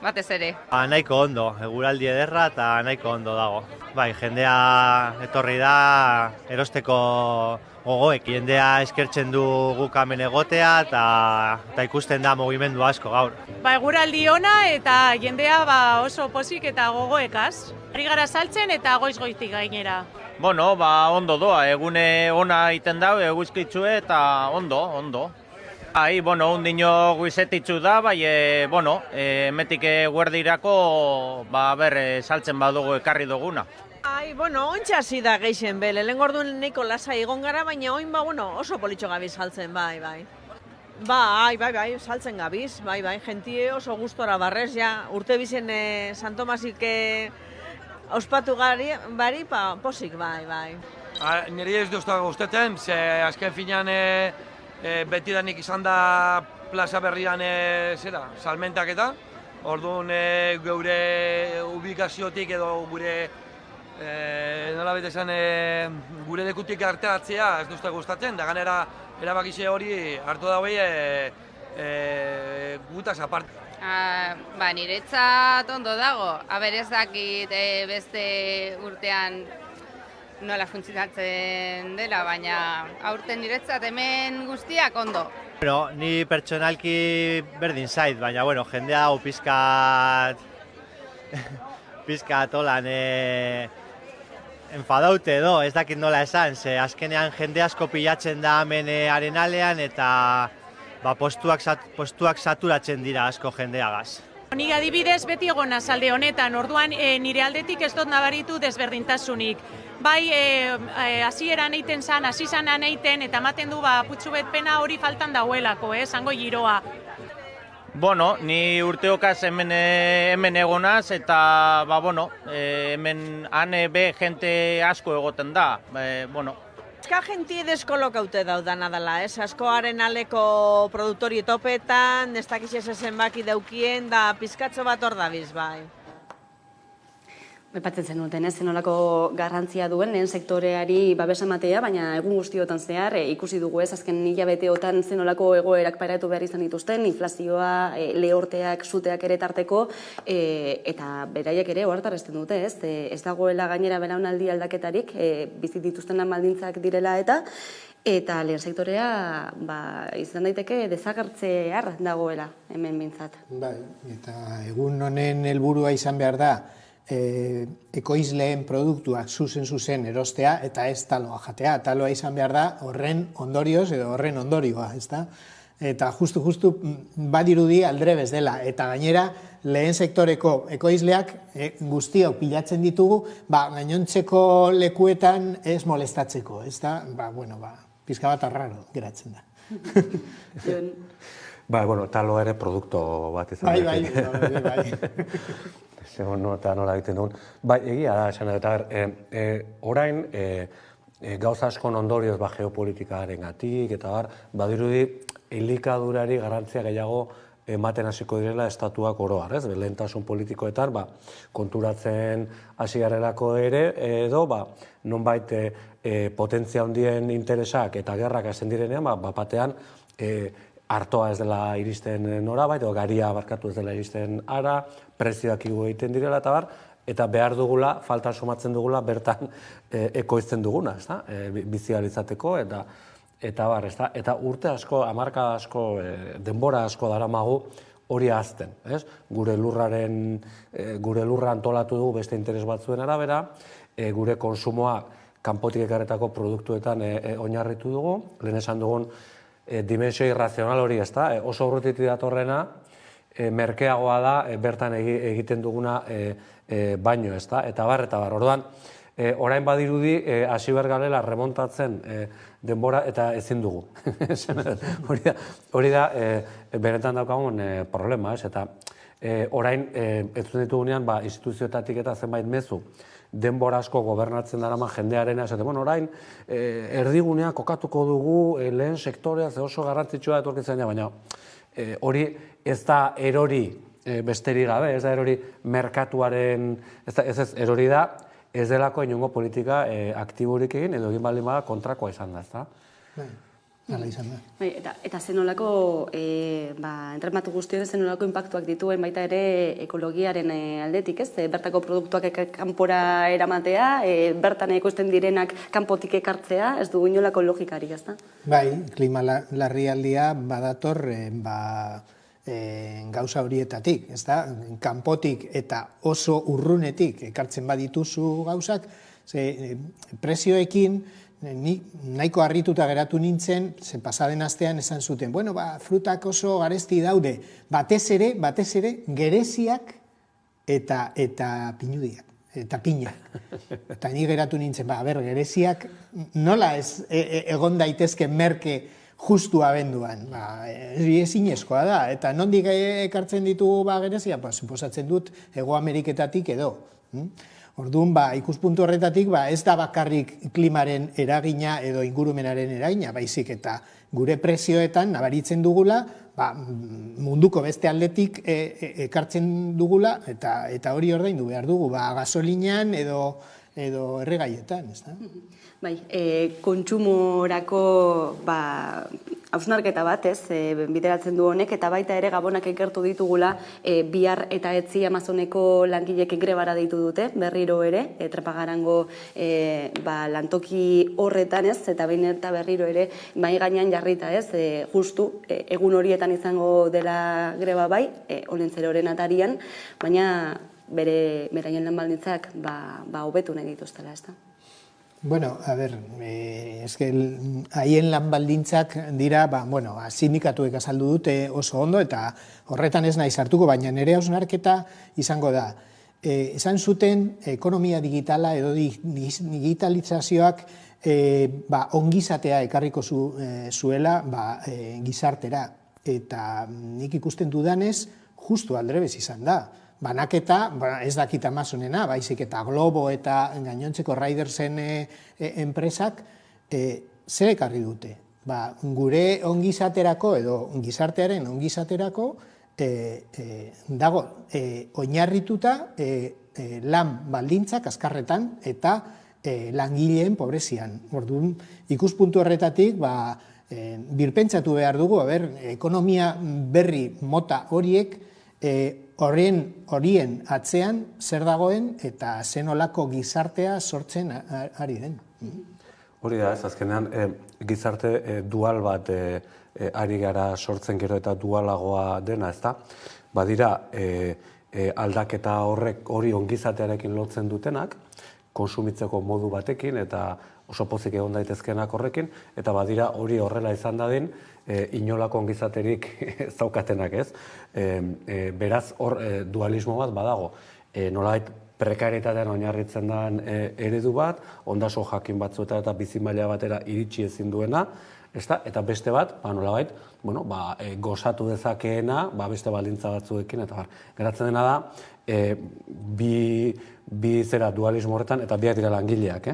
batez ere. Nahiko ondo, eguraldi ederra eta nahiko ondo dago. Jendea etorri da erosteko gogoek. Jendea eskertzen du guk hemen egotea eta ikusten da mugimendu asko gaur. Eguraldi ona eta jendea oso pozik eta gogoekaz. Ari gara saltzen eta goiz-goiztik gainera. Ondo doa, egune ona iten dau, eguzkitzue eta ondo. Undino guizetitzu da, emetik guerdirako, saltzen badugu ekarri duguna. Ontsa hasi da geixen bele, lehen orduan nahiko lasai egon gara, baina oin oso politxo gabiz saltzen, bai, saltzen gabiz, jentie oso gustora barrez, urte bizen San Tomasik ospatu gari, posik, bai. Niri ez duzta gustetzen, ze azken finean betidanik izan da plaza berrian salmentak eta, orduan geure ubikaziotik edo gure gure lekutik arteatzea ez duzta gustatzen, da ganera erabakize hori hartu daue gutaz aparte. Niretzat ondo dago, ez dakit beste urtean nola funtzionatzen dela, baina aurten niretzat hemen guztiak ondo. Ni pertsonalki berdin zait, baina jendea hau pizkat holan enfadaute edo, ez dakit nola esan, ze azkenean jende asko pilatzen da hemen arenalean eta postuak saturatzen dira asko jendeagaz. Nik adibidez beti egona alde honetan, orduan nire aldetik ez dut nabaritu desberdintasunik. Hasieran eiten zan, hasi zanan eiten, eta ematen du putzu bet pena hori faltan dauelako, zango giroa. Ni urteokaz hemen egonaz, eta hemen be jente asko egoten da. Eska jentie deskolokaute daudana dela, askoaren aleko produktori topetan, ez dakiz zenbaki daukien, da pizkatzo bat hor dabiz, bai. Bepatzen zenuten, zenolako garrantzia duen lehen sektoreari babes ematea, baina egun guztiotan zehar ikusi dugu azken hilabeteotan zenolako egoerak pairatu behar izan dituzten, inflazioa, lehorteak, zuteak ere tarteko, eta beraiek ere ohartarazten dute, ez dagoela gainera belaunaldi aldaketarik, bizi dituzten baldintzak direla eta lehen sektorea izan daiteke desagertzear dagoela hemen bintzat. Eta egun honen helburua izan behar da, ekoizleen produktuak zuzen erostea eta ez taloa jatea. Taloa izan behar da horren ondorioz edo horren ondorioa, ezta? Eta justu badirudi aldrebez dela. Eta gainera lehen sektoreko ekoizleak guztiok pilatzen ditugu, gainontzeko lekuetan ez molestatzeko, ezta? Pizka bat arraro geratzen da. Talo ere produktu bat izan. Bai. Eta nola egiten duen. Egia da, esan eta orain gauza askon ondorioz geopolitikaren gatik, eta badirudi elikadurari garantzia gehiago ematen hasiko direla estatuak oroar, ez? Lehentasun politikoetan konturatzen hasi garelako ere, edo nonbait potentzia handien interesak eta gerrak hasten direnean, batean artoa ez dela iristen norabait, edo garia barkatu ez dela iristen ara, prezioak igo egiten direla eta behar dugula, faltan somatzen dugula, bertan ekoizten duguna, bizializateko, eta urte asko, hamarka asko, denbora asko daramagu hori azten. Gure lurra antolatu dugu beste interes batzuen arabera, gure konsumoa kanpotik ekarretako produktuetan oinarritu dugu, lehen esan dugun dimensio irrazional hori, oso urrutitik datorrena, merkeagoa da bertan egiten duguna baino, eta bar. Orduan, orain badirudi hasi behar garela remontatzen denbora eta ezin dugu. Hori da benetan daukagun problema, eta orain entzun ditugunean instituzioetatik eta zenbait mezu denbora asko gobernatzen darama jendearena, orain erdigunea kokatuko dugu lehen sektorea, ze oso garrantzitsua etorkitzen da, baina hori ez da erori besterik gabe, ez da erori merkatuaren, ez erori da, ez delako inongo politika aktiborik egin, edo egin baldin bada kontrakoa izan da, ez da? Hala izan da. Eta zenolako, entrenatu guztiok zenolako inpaktuak dituen baita ere ekologiaren aldetik, ez? Bertako produktuak kanpora eramatea, bertan ikusten direnak kanpotik ekartzea, ez du inolako logikari, ez da? Bai, klima larrialdia badator, gauza horietatik, ez da? Kanpotik eta oso urrunetik ekartzen badituzu gauzak, prezioekin nahiko harrituta geratu nintzen, ze pasaden astean esan zuten, frutak oso garesti daude, batez ere, gereziak eta pinudiak, eta pina. Eta ni geratu nintzen, gereziak nola ez egon daitezke merke justu abenduan, ezinezkoa da, eta nondik ekartzen ditugu gerezia, suposatzen dut Hego Ameriketatik edo. Orduan, ikuspuntu horretatik, ez da bakarrik klimaren eragina edo ingurumenaren eragina, baizik eta gure prezioetan nabaritzen dugula, munduko beste aldetik ekartzen dugula, eta hori ordaindu behar dugu, gasolinean edo erregaietan, ez da? Bai, kontsumorako hausnarketa bat, bideratzen du honek, eta baita ere Gabonak ikertu ditugula bihar eta etzi Amazoneko langilek grebara deitu dute, berriro ere, Trapagarango lantoki horretan, eta behin eta berriro ere, mai gainean jarrita, justu, egun horietan izango dela greba bai, Olentzeroren atarian, baina beraien lan baldintzak hobetu nahi dituztela, ez da? Bueno, haien lan baldintzak dira, sindikatuek azaldu dute oso ondo, eta horretan ez nahi sartuko, baina nire hausnarketa izango da. Esan zuten ekonomia digitala edo digitalizazioak ongizatea ekarriko zuela gizartera, eta nik ikusten dudanez justu aldrebez izan da. Banaketa, ez dakit Amazonena, baizik eta Globo eta gainontzeko Ridersen enpresak, zer ekarri dute? Gure ongizaterako edo gizartearen ongizaterako dago oinarrituta lan baldintzak azkarretan eta langileen pobrezian. Orduan, ikuspuntu horretatik, birpentsatu behar dugu, ekonomia berri mota horiek horien atzean zer dagoen eta zenolako gizartea sortzen ari den. Hori da, ez azkenean gizarte dual bat ari gara sortzen gero eta dualagoa dena, ez da? Badira aldaketa hori ongizatearekin lotzen dutenak, konsumitzeko modu batekin eta oso pozik egon daitezkenak horrekin, eta badira hori horrela izan dadin, inolako ongizaterik zaukatenak, ez? Beraz, hor dualismo bat badago. Nolabait prekarietatean oinarritzen den eredu bat, ondaso jakin batzuetan eta bizimaila batera iritsi ezin duena, eta beste bat, nolabait, gozatu dezakeena, beste baldintza batzuekin, eta geratzen dena da, bi zera dualismo horretan, eta biak dira langileak,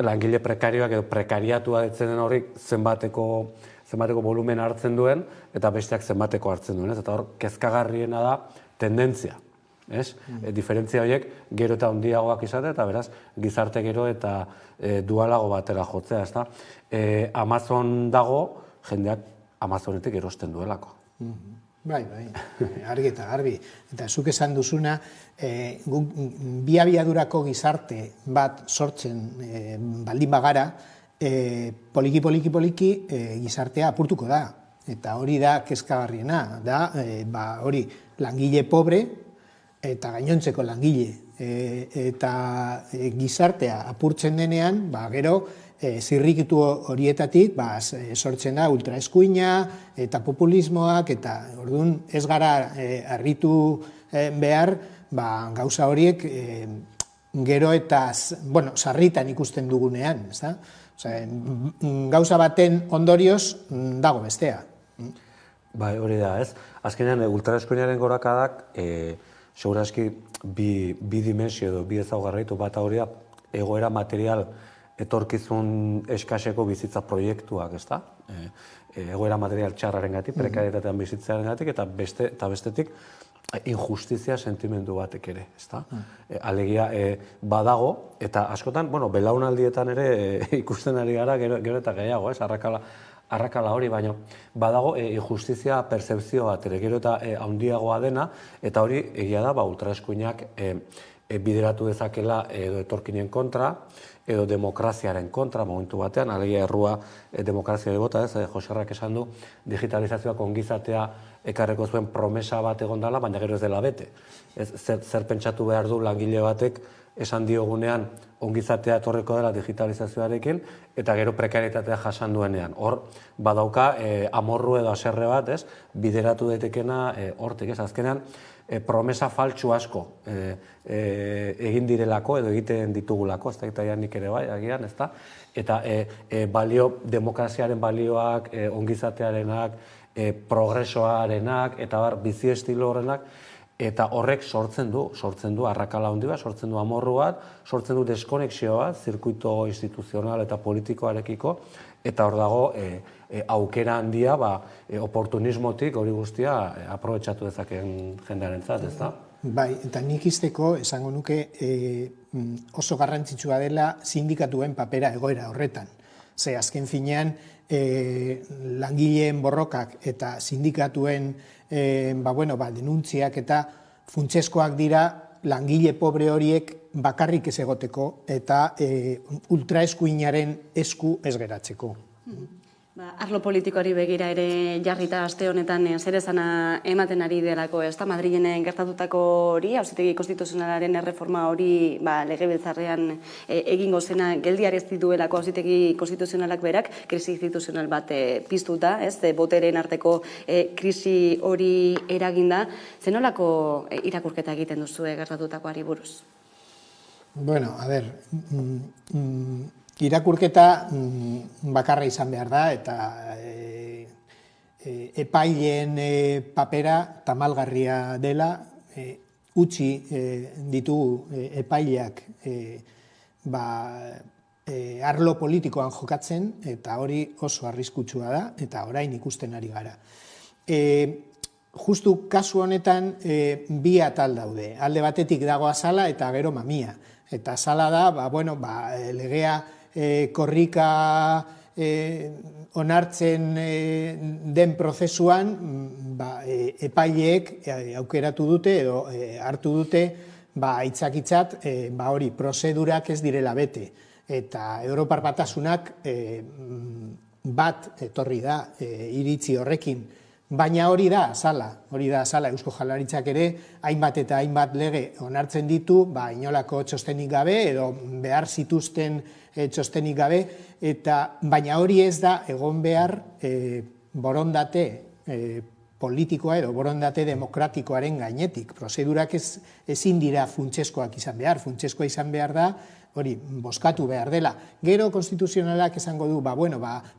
langile prekarioak edo prekariatua ditzen den hori zenbateko volumen hartzen duen, eta besteak zenbateko hartzen duen, eta hor kezkagarriena da tendentzia. Diferentzia horiek gero eta handiagoak izate, eta beraz, gizarte gero eta dualago batera jotzea, ez da. Amazon dago, jendeak Amazonetik erosten duelako. Bai, argi eta garbi. Eta zuk esan duzuna, bi abiadurako gizarte bat sortzen baldin bagara, poliki gizartea apurtuko da. Eta hori da kezkagarriena, da hori langile pobre eta gainontzeko langile. Eta gizartea apurtzen denean, gero zirrikitu horietatik sortzen da ultraeskuina eta populismoak, eta orduan ez gara harritu behar gauza horiek gero eta sarritan ikusten dugunean, gauza baten ondorioz dago bestea. Bai, hori da, ez? Azkenean, ultraeskuinaren gorakadak, segurazki bi dimensio edo bi ezaugarritu bat hori da, egoera material etorkizun eskaseko bizitza proiektuak, ez da? Egoera material txarrarengatik, prekarietatean bizitzaren eta bestetik, injustizia sentimendu batek ere, ez da? Alegia, badago, eta askotan, belaunaldietan ere ikusten ari gara gero eta gehiago, ez? Arrakala hori, baina badago injustizia percepzio bat ere, gero eta handiagoa dena, eta hori egia da, ultraeskuinak bideratu dezakela edo etorkinen kontra, edo demokraziaren kontra momentu batean, alegia errua demokrazia bota, ez, Joserrak esan du, digitalizazioak ongizatea ekarreko zuen promesa bat egon dela, baina gero ez dela bete. Zer pentsatu behar du langile batek esan diogunean ongizatea etorreko dela digitalizazioarekin, eta gero prekarietatea jasan duenean. Hor, badauka amorru edo aserre bat, ez, bideratu daitekena hortik, ez, azkenean, promesa faltsu asko egin direlako edo egiten ditugulako, ez da, eta nik ere bai, agian, ez da, eta demokraziaren balioak, ongizatearenak, progresoarenak, eta bizi estilo horrenak, eta horrek sortzen du arrakala handi bat, sortzen du amorru bat, sortzen du deskonexio bat, zirkuito instituzional eta politikoarekiko, eta hor dago aukera handia oportunismotik hori guztia aprobetxatu dezakeen jendearentzat, ez da? Bai, eta nik izteko esango nuke oso garrantzitsua dela sindikatuen papera egoera horretan. Ze azken finean langileen borrokak eta sindikatuen denuntziak eta funtseskoak dira langile pobre horiek bakarrik ez egoteko eta ultraeskuinaren esku ez geratzeko. Arlo politikoari begira ere jarrita aste honetan zer esana ematen ari delako, ez da, Madrilen gertatutako hori, auzitegi konstituzionalaren erreforma hori legebiltzarrean egingo zena geldiarazi duelako auzitegi konstituzionalak berak, krisi instituzional bat piztuta, ez, boteren arteko krisi hori eraginda, zenolako irakurketa egiten duzu gertatutakoari buruz? Bueno, a ver, irakurketa bakarra izan behar da, eta epaileen papera tamalgarria dela, utzi ditugu epaileak arlo politikoan jokatzen, eta hori oso arriskutsua da, eta orain ikusten ari gara. Justu kasu honetan bi atal daude. Alde batetik dago azala eta gero mamia. Eta azala da, legea korrika onartzen den prozesuan epaileek aukeratu dute edo hartu dute aitzakitzat hori prozedurak ez direla bete. Eta Europar Batasunak bat etorri da iritzi horrekin. Baina hori da azala, Eusko Jaurlaritzak ere hainbat eta hainbat lege onartzen ditu, inolako txostenik gabe edo behar zituzten txostenik gabe, baina hori ez da egon behar borondate politikoa edo borondate demokratikoaren gainetik. Prozedurak ezin dira funtseskoak izan behar, funtseskoa izan behar da, hori, boskatu behar dela. Gero konstituzionalak esango du,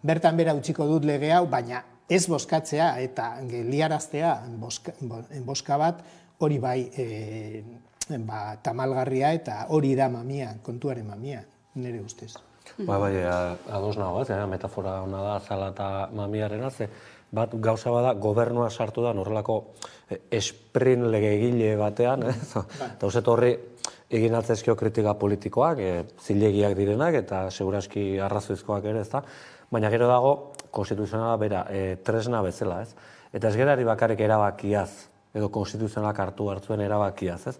bertan bera utziko dut lege hau, baina ez boskatzea eta geliaraztea boska bat hori bai tamalgarria eta hori da mamia, kontuaren mamia, nire ustez. Bai, ados nago, metafora hona da, azala eta mamiaren ze bat gauza bada, gobernua sartu da horrelako esprin legegile batean, eta uzet horri egin altzezkio kritika politikoak, zilegiak direnak eta seguraski arrazoizkoak ere, baina gero dago konstituzionala bera, tresna bezala, ez? Eta ez gerari bakarrik erabakiaz, edo konstituzionalak hartzuen erabakiaz, ez?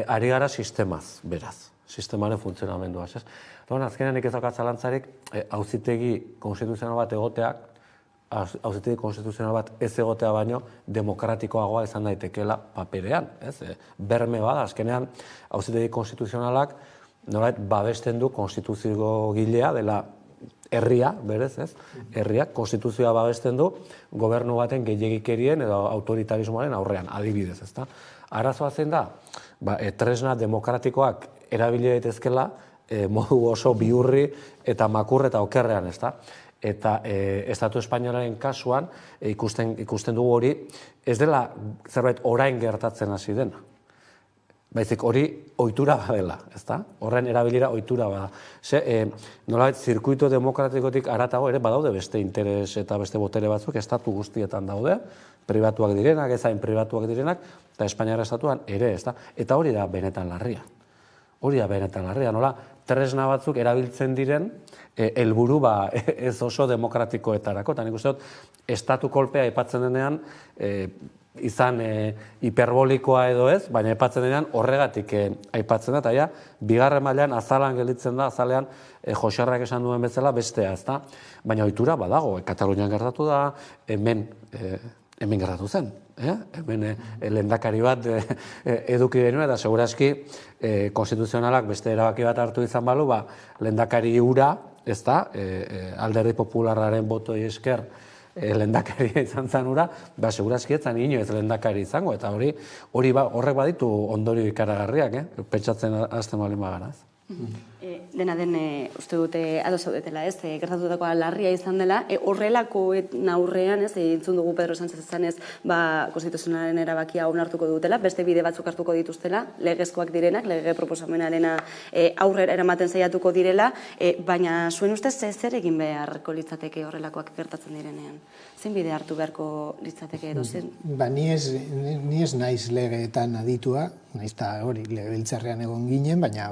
Ari gara sistemaz, beraz, sistemaren funtzionamenduaz, ez? Azkenean nik ez daukat zalantzarik, auzitegi konstituzional bat egoteak, auzitegi konstituzional bat ez egotea baino demokratikoagoa izan daitekeela paperean, ez? Berme bada, azkenean auzitegi konstituzionalak nolabait babesten du konstituzio gilea dela herria, berez, ez? Herriak konstituzioa babesten du gobernu baten gehiegikerien edo autoritarismoaren aurrean, adibidez, ezta? Arazoa zein da, tresna demokratikoak erabili daitezkela modu oso bihurri eta makur eta okerrean, ezta? Eta Estatu Espainolaren kasuan ikusten dugu hori ez dela zerbait orain gertatzen hasi dena. Baizik hori ohitura badela, ezta? Horren erabilera ohitura bada. Nolabait zirkuito demokratikotik haratago ere badaude beste interes eta beste botere batzuk estatu guztietan daude, pribatuak direnak, ezain pribatuak direnak, eta Espainiar estatuan ere, ezta? Eta hori da benetan larria. Hori da benetan larria, nola tresna batzuk erabiltzen diren helburu ez oso demokratikoetarako. Eta nik uste dut, estatu kolpea aipatzen denean, izan hiperbolikoa edo ez, baina aipatzen denean horregatik aipatzen da, eta ja, bigarren mailan azalan gelditzen da, azalean Joxarrak esan duen bezala bestea, ezta? Baina ohitura badago, Katalunian gertatu da, hemen gertatu zen. Hemen lehendakari bat eduki genuen, eta segurazki konstituzionalak beste erabaki bat hartu izan balu, lehendakari hura, ez da, Alderdi Popularraren botoi esker lehendakaria izan zen hura, segurazki etzan inoiz lehendakari izango, eta horrek baditu ondorio ikaragarriak, pentsatzen hasten baldin bagara. Dena den uste dute ados zaudetela, ez? Gertatutakoa larria izan dela, horrelako aurrean, ez? Entzun dugu Pedro Sánchez esanez, konstituzionalaren erabakia onartuko dutela, beste bide batzuk hartuko dituztela, legezkoak direnak, lege proposamenarena aurrera eramaten saiatuko direla, baina zuen ustez zer egin beharko litzateke horrelakoak gertatzen direnean? Zein bide hartu beharko litzateke edo zen? Ni ez naiz legeetan aditua, naiz eta hori legebiltzarrean egon ginen, baina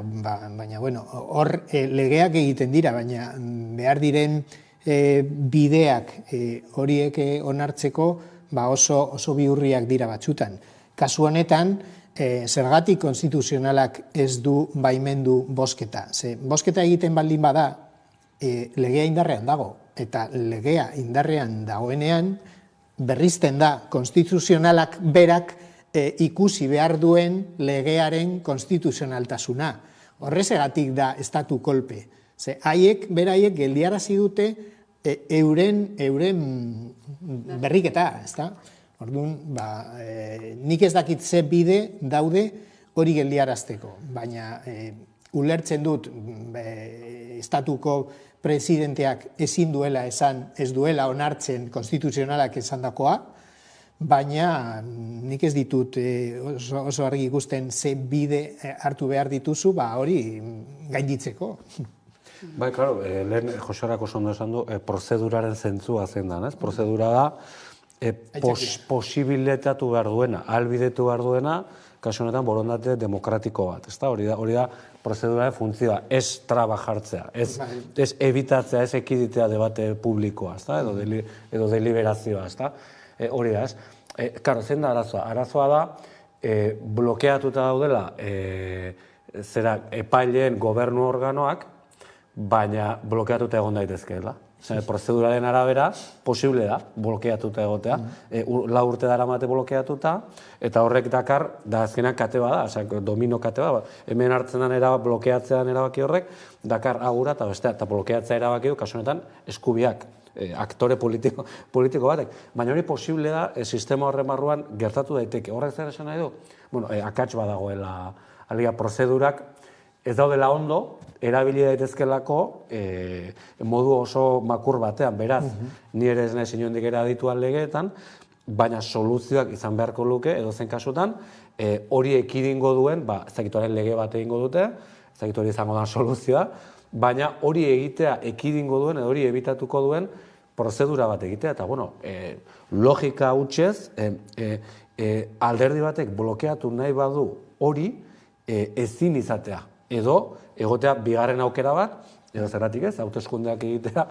hor legeak egiten dira, baina behar diren bideak horiek onartzeko oso bihurriak dira batzutan. Kasu honetan, zergatik konstituzionalak ez du baimendu bozketa. Bozketa egiten baldin bada, legea indarrean dago, eta legea indarrean dagoenean, berrizten da konstituzionalak berak ikusi behar duen legearen konstituzionaltasuna. Horrezegatik da estatu kolpe. Beraiek geldiarazi dute euren berriketa, ezta? Orduan, nik ez dakit ze bide daude hori geldiarazteko, baina ulertzen dut estatuko presidenteak ezin duela esan, ez duela onartzen konstituzionalak esandakoa, baina nik ez ditut oso argi ikusten ze bide hartu behar dituzu, hori gainditzeko. Bai, klaro, lehen Joxarrak oso ondo esan du, prozeduraren zentzua zen da, ez? Prozedura da, posibilitatu behar duena, ahalbidetu behar duena, kasu honetan borondate demokratiko bat, ezta? Hori da prozeduraren funtzioa, ez traba jartzea, ez evitatzea, ez ekiditea debate publikoa, ezta? Edo deliberazioa, ezta? Hori da, ez? Karo, zein da arazoa? Arazoa da, blokeatuta daudela epaileen gobernu organoak, baina blokeatuta egon daitezkeela. Prozeduraren arabera, posible da, blokeatuta egotea. 4 urte daramate blokeatuta, eta horrek dakar, da azkenean kate bada, domino kate bada. Hemen hartzen den blokeatzean erabaki horrek, dakar agura eta bestea, eta blokeatzea erabaki du, kasu honetan, eskubiak. Aktore politiko batek. Baina hori posible da, sistema horren barruan gertatu daiteke. Horrek zer esan nahi du? Akats badagoela, aliga prozedurak ez daudela ondo, erabili daitezkelako modu oso makur batean, beraz, ni ere ez nahi inondik ere adituan legeetan, baina soluzioak izan beharko luke, edozen kasutan, hori ekidingo duen, ez dakituaren lege bat egingo dute, ez dakitu hori izango da soluzioa, baina hori egitea ekidingo duen, edo hori ebitatuko duen prozedura bat egitea. Eta, logika hutsez, alderdi batek blokeatu nahi badu hori ezin izatea. Edo, egotea bigarren aukera bat, Edo zerratik ez, hauteskundeak egitea,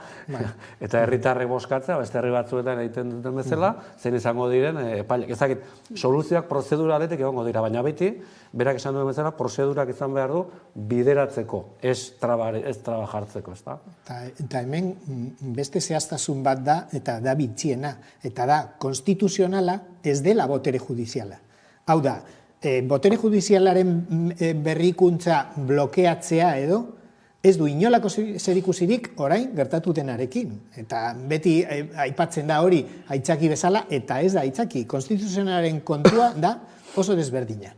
eta herritarrek bozkatzea, beste herri batzuetan egiten duten bezala, zein izango diren epaileak. Ezakit, soluzioak prozedura aletik egongo dira, baina beti, berak esan duen bezala, prozedurak izan behar du bideratzeko, ez traba jartzeko, ez da? Eta hemen beste zehaztasun bat da, eta da bitxiena, eta da, konstituzionala ez dela botere judiziala. Hau da, botere judizialaren berrikuntza blokeatzea edo, ez du inolako zerikusirik orain gertatu denarekin. Eta beti aipatzen da hori aitzaki bezala, eta ez da aitzaki. Konstituzionalaren kontua da oso desberdina.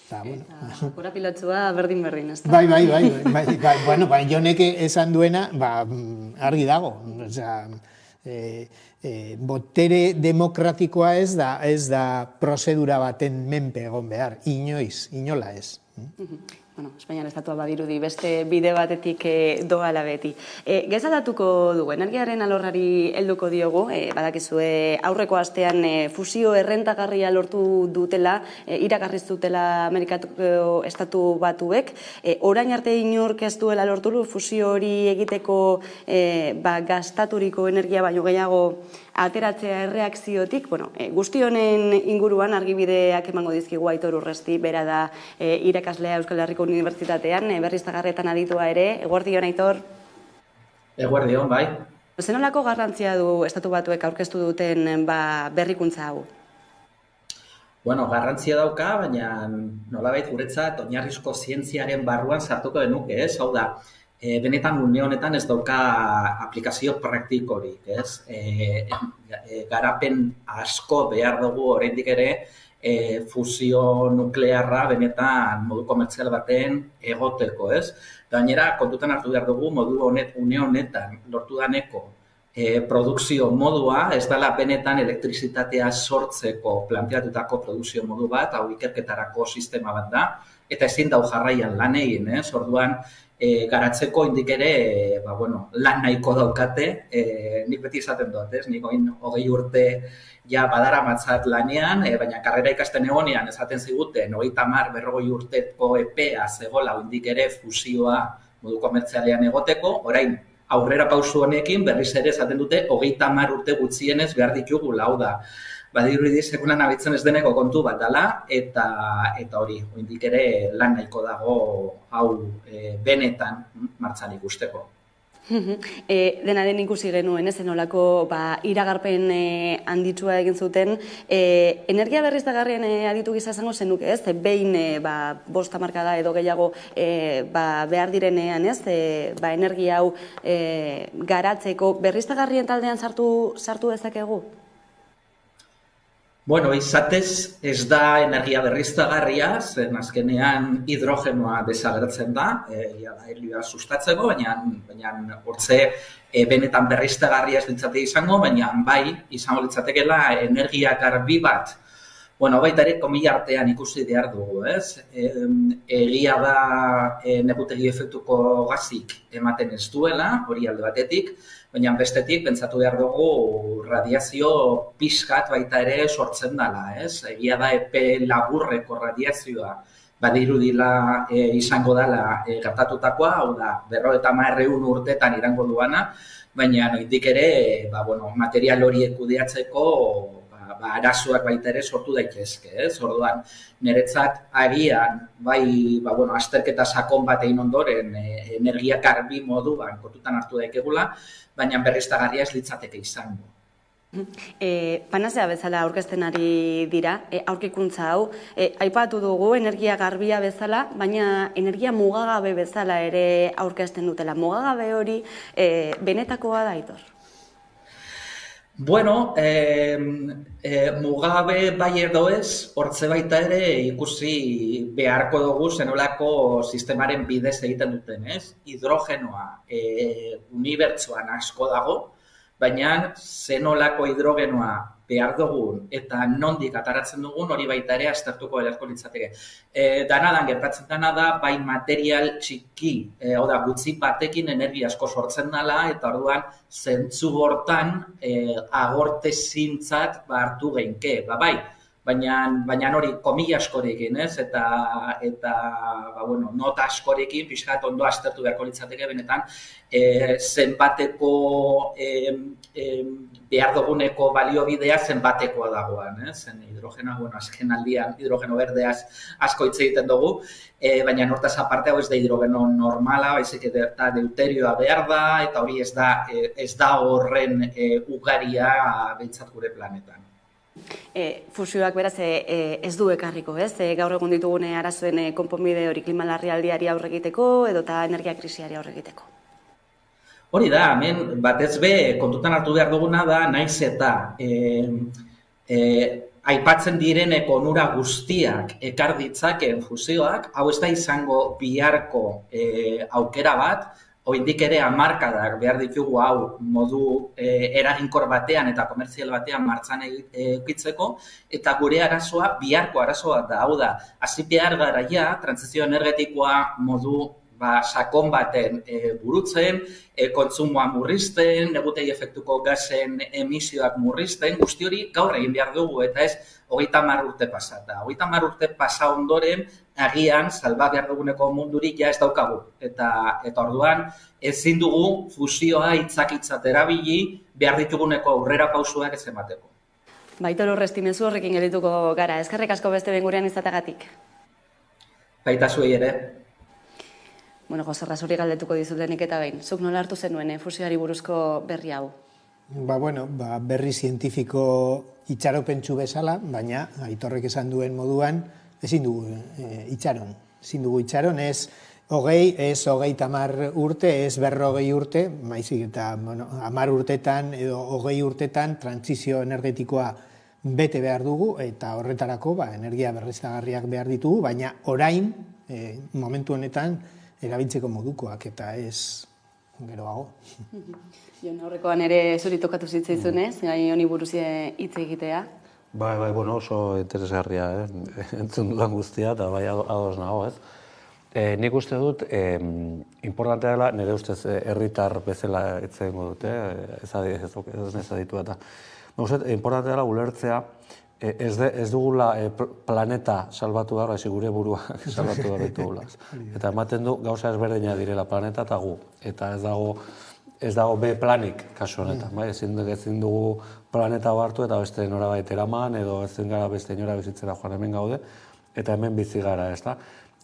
Kura pilotzua berdin-berdin, ez da? Bai. Bueno, Jonek esan duena, argi dago. Botere demokratikoa ez da prozedura baten menpe egon behar. Inola ez. Espainian estatua badirudi beste bide batetik doala beti. Gezatatuko dugu, energiaren alorrari helduko diogu, badakizue aurreko astean fusio errentagarria lortu dutela, iragarriz dutela Amerikako estatu batuek, orain arte inork ez duela lortu fusio hori egiteko gastaturiko energia baino gehiago ateratzea erreakziotik, guzti honen inguruan argibideak emango dizkigu Aitor Urresti, bera da irakaslea Euskal Herriko Unibertsitatean, berriztagarrietan aditua ere. Eguerdion, Aitor? Eguerdion, bai. Zenolako garrantzia du estatu batuek aurkeztu duten berrikuntza hau? Garrantzia dauka, baina nolabait guretzat oinarrizko zientziaren barruan sartuko denuke, ez? Hau da, benetan une honetan ez dauka aplikazio praktikorik, ez? Garapen asko behar dugu oraindik ere fusio nuklearra benetan modu komertzial baten egoteko, ez? Gainera, kontutan hartu behar dugu une honetan lortu daneko produkzio modua, ez dela benetan elektrizitatea sortzeko planteatutako produkzio modu bat, hau ikerketarako sistema bat da, eta ezin dau jarraian lan egin, ez? Orduan, garatzeko indik ere, lan nahiko daukate, nik beti izaten dut, ez? Nik 20 urte ja badara matzat lanean, baina karrera ikasten egonean esaten ziguten, 30-40 urteko epea zegoela indik ere fusioa modu komertzialean egoteko, orain aurrera pausu honekin berriz ere esaten dute 30 urte gutxienez behar ditugula, hau da. Badirudi sekulan abitzen ez deneko kontu bat dela, eta hori, indik ere lan nahiko dago hau benetan martxan ikusteko. Dena den ikusi genuen, zenolako iragarpen handitsua egin zuten. Energia berriztagarrien aditu gisa esango zenuke, ez? Behin 5 hamarkada edo gehiago behar direnean, ez? Energia hau garatzeko berriztagarrien taldean sartu dezakegu? Izatez ez da energia berriztagarria, zen azkenean hidrogenoa desagertzen da, helioa sustatzeko, baina hortze benetan berriztagarria ez ditzate izango, baina bai izango ditzatekela energia garbi bat. Baita ere komila artean ikusi behar dugu, ez? Egia da negutegi efektuko gazik ematen ez duela, hori alde batetik, baina bestetik pentsatu behar dugu radiazio pixkat baita ere sortzen dela, ez? Egia da epe laburreko radiazioa badirudila izango dela gertatutakoa, hau da, 50 urtetan irango duana, baina noitik ere, material horiek kudeatzeko arazoak baita ere sortu daitezke, ez? Orduan, niretzat agian, azterketa sakon bat egin ondoren, energia garbi moduan kontutan hartu daikegula, baina berriztagarria ez litzateke izango. Panazea bezala aurkezten ari dira, aurkikuntza hau, aipatu dugu energia garbia bezala, baina energia mugagabe bezala ere aurkezten dutela. Mugagabe hori benetakoa da, Aitor? Mugabe bai edo ez, hortze baita ere ikusi beharko dugu zenolako sistemaren bidez egiten duten, ez? Hidrogenoa unibertsoan asko dago, baina zenolako hidrogenoa behar dugun eta nondik ataratzen dugun hori baita ere aztertuko beharko litzateke. Danadan gertatzen dena da, bai material txiki, gutxi batekin energia asko sortzen dela, eta orduan zentzu hortan agortezintzat hartu geinke. baina hori komila askorekin, ez? Eta nota askorekin, pixkat ondo aztertu beharko litzateke benetan, zenbateko behar duguneko baliobidea zenbatekoa dagoan, zen hidrogena, azken aldian hidrogeno berdeaz asko hitz egiten dugu, baina hortaz aparte hau ez da hidrogeno normala, baizik eta deuterioa behar da, eta hori ez da horren ugaria behintzat gure planetan. Fusioak beraz ez du ekarriko, ez? Gaur egun ditugune arazoen konponbide hori klima larrialdiari aurre egiteko edo eta energia krisiari aurre egiteko. Hori da, hemen batez be kontutan hartu behar duguna da naiz eta aipatzen direneko onura guztiak ekar ditzakeen fusioak, hau ez da izango biharko aukera bat, oraindik ere hamarkadak behar ditugu hau modu eraginkor batean eta komertzial batean martxan edukitzeko, eta gure arazoa biharko arazoa da, hau da, hasi behar garaia, trantsizio energetikoa modu sakon baten burutzen, kontsumoa murrizten, negutegi efektuko gasen emisioak murrizten, guzti hori gaur egin behar dugu, eta ez 30 urte pasata. 30 urte pasa ondoren, agian, salba behar duguneko mundurik ja ez daukagu. Eta orduan, ezin dugu fusioa hitzakitzat erabili, behar dituguneko aurrera pausuak ez emateko. Baitor Urrestimezu horrekin geldituko gara, eskerrik asko beste behin gurean izateagatik. Baita zuei ere. Bueno, Jose Rasuri galdetuko dizutenik eta behin. Zuk nola hartu zenuen fusioari buruzko berri hau? Berri zientifiko itxaropentsu bezala, baina Aitorrek esan duen moduan, ezin dugu itxaron. Ezin dugu itxaron, ez 30 urte, ez 40 urte, maizik eta 10 urtetan edo 20 urtetan trantsizio energetikoa bete behar dugu, eta horretarako energia berriztagarriak behar ditugu, baina orain, momentu honetan, erabiltzeko modukoak, eta ez geroago. Jon, aurrekoan ere zuri tokatu zitzaizunez, gai honi buruz hitz egitea. Bai, oso interesgarria, entzun dudan guztia, eta bai ados nago, ez? Nik uste dut, importantea dela, nire ustez herritar bezala etzeengo dute, ez aditu eta. Importantea dela ulertzea, ez dugula planeta salbatu behar, gure burua salbatu behar ditugula. Eta ematen du gauza ezberdina direla planeta eta gu. Eta ez dago B planik kasu honetan. Ezin dugu planeta hartu eta beste norabait eraman, edo ezin gara beste inora bizitzera joan hemen gaude, eta hemen bizi gara, ez da.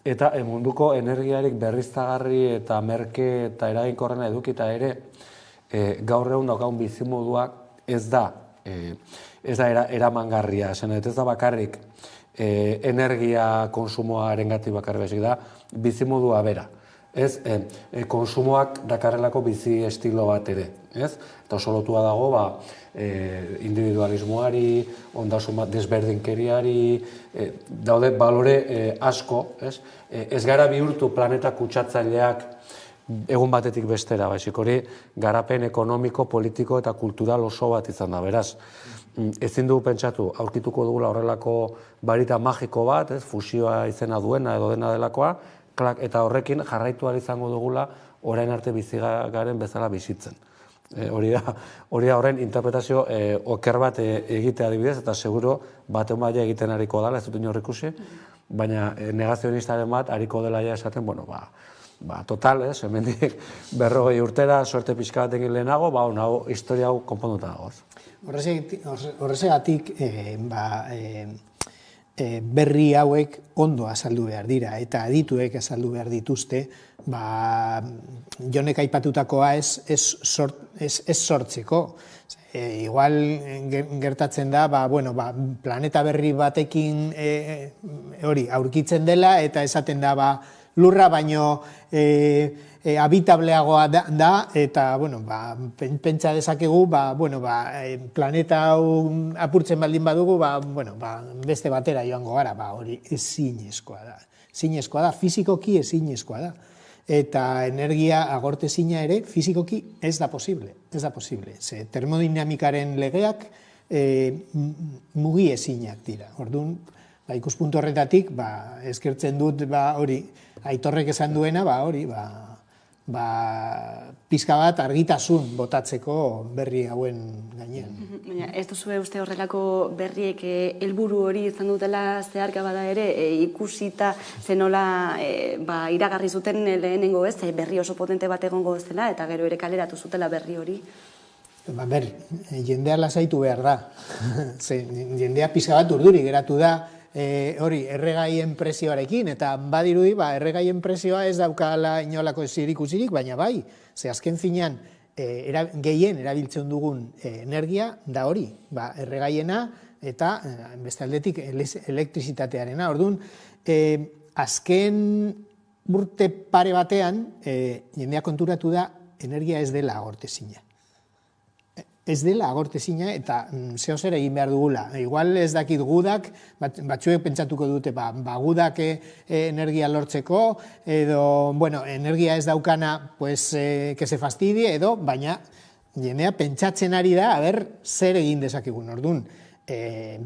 Eta munduko energiarik berriztagarri eta merke eta eraginkorrena edukita ere, gaur egun daukagun bizimodua ez da eramangarria, ez da bakarrik energia konsumoaren gati bakarri bezik da, bizimodua bera. Konsumoak dakarrelako bizi estilo bat ere. Eta oso lotua dago individualismoari, ondasun desberdinkeriari, daude balore asko. Ez gara bihurtu planeta kutsatzaileak egun batetik bestera, baizik hori garapen ekonomiko, politiko eta kultural oso bat izan da, beraz. Ezin dugu pentsatu, aurkituko dugula horrelako barita magiko bat, fusioa izena duena edo dena delakoa, eta horrekin jarraitu ahal izango dugula orain arte bizi garen bezala bizitzen. Hori da horren interpretazio oker bat egitea adibidez, eta seguro batean baina egiten hariko dela, ez dut inor ikusi, baina negazionistaren bat hariko dela ja esaten, total, hemendik 40 urtera, suerte pixka batekin lehenago, historia hau konponduta dagoaz. Horrezegatik, berri hauek ondo azaldu behar dira, eta adituek azaldu behar dituzte, Jonek aipatutakoa ez sortzeko. Igual gertatzen da, planeta berri batekin hori aurkitzen dela, eta esaten da, lurra baino habitableagoa da, eta pentsa dezakegu, planeta hau apurtzen baldin badugu, beste batera joango gara, hori ezinezkoa da. Ezinezkoa da, fizikoki ezinezkoa da. Eta energia agortezina ere fizikoki ez da posible. Ze termodinamikaren legeak mugi ezinak dira. Orduan, ikuspuntu horretatik, eskertzen dut hori Aitorrek esan duena, pizka bat argitasun botatzeko berri hauen gainean. Baina ez duzue uste horrelako berriek helburu hori izan dutela zeharka bada ere, ikusita zenola iragarri zuten lehenengo ez, berri oso potente bat egongo zela, eta gero ere kaleratu zutela berri hori? Jendea lasaitu behar da. Jendea pizka bat urduri geratu da, hori erregaien prezioarekin, eta badirudi, erregaien prezioa ez daukala inolako zirikusirik, baina bai, ze azken finean gehien erabiltzen dugun energia da hori, erregaiena eta beste aldetik elektrizitatearena. Orduan, azken urte pare batean, jendea konturatu da energia ez dela agortezina. Ez dela agortezina eta zeo zer egin behar dugula. Igual ez dakit gudak, batzuek pentsatuko dute, gudak energia lortzeko, edo, energia ez daukana, que se fastidie, edo, baina jendea pentsatzen ari da, zer egin dezakegun. Orduan,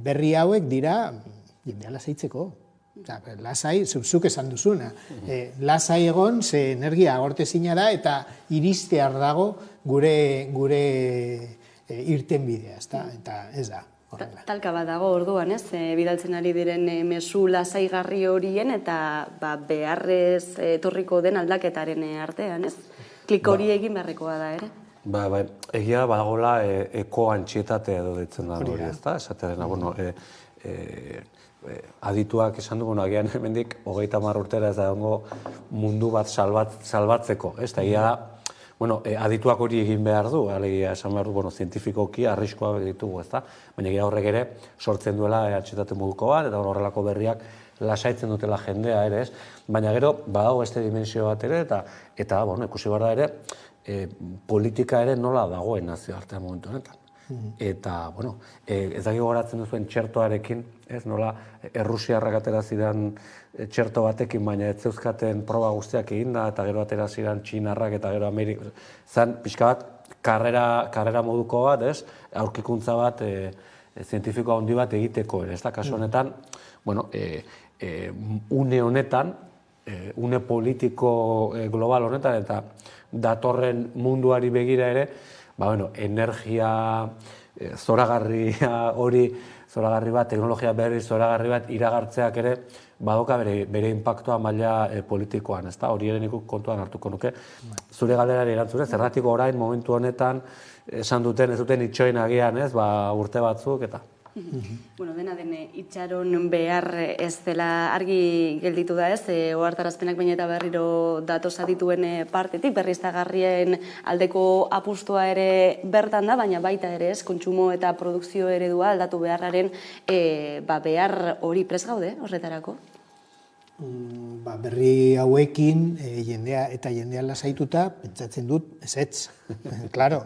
berri hauek dira jendea lasaitzeko. Lasai, zuk esan duzuna. Lasai egon, ze energia agortezina da, eta iristear dago gure irten bidea, eta ez da. Talka bat dago orduan, ez? Bidaltzen ari diren mezu lasaigarri horien eta beharrez etorriko den aldaketaren artean, ez? Klik hori egin beharrekoa da, ere? Egia badagoela eko-antxietatea edo ditzen da hori, ez da? Esatearen, adituak esan du, agian hemendik 30 urtera ez da mundu bat salbatzeko, ez da? Egia da, adituak hori egin behar du, alegia esan behar du, zientifikoki arriskoa ditugu, ez da? Baina egia horrek ere sortzen duela antxietate moduko bat, eta horrelako berriak lasaitzen dutela jendea ere, ez? Baina gero, badago beste dimensio bat ere, eta ikusi behar da ere, politika ere nola dagoen nazioartean momentu honetan. Eta, ez da gogoratzen duzuen txertoarekin, ez nola Errusiarrak atera zidan txerto batekin, baina ez zeuzkaten proba guztiak eginda, eta gero atera zidan Txinarrak eta gero Amerika. Zan, pixka bat, karrera moduko bat, ez, aurkikuntza bat, zientifikoa handi bat egiteko ere, ez da, kasu honetan, une honetan, une politiko global honetan, eta datorren munduari begira ere, energia zoragarri bat, teknologia berri zoragarri bat iragartzeak ere badoka bere inpaktua maila politikoan, ez da? Hori ere nik kontuan hartuko nuke. Zure galderari erantzure, zergatik orain momentu honetan esan duten, ez duten itxoin agian, ez, urte batzuk, eta... Dena den itxaron behar ez dela argi gelditu da ez, ohartarazpenak baina eta berriro datoz adituen partetik, berriztagarrien aldeko apustua ere bertan da, baina baita ere ez, kontsumo eta produkzio eredua aldatu beharraren behar hori prest gaude horretarako? Berri hauekin jendea lasaituta, pentsatzen dut, ez. Claro,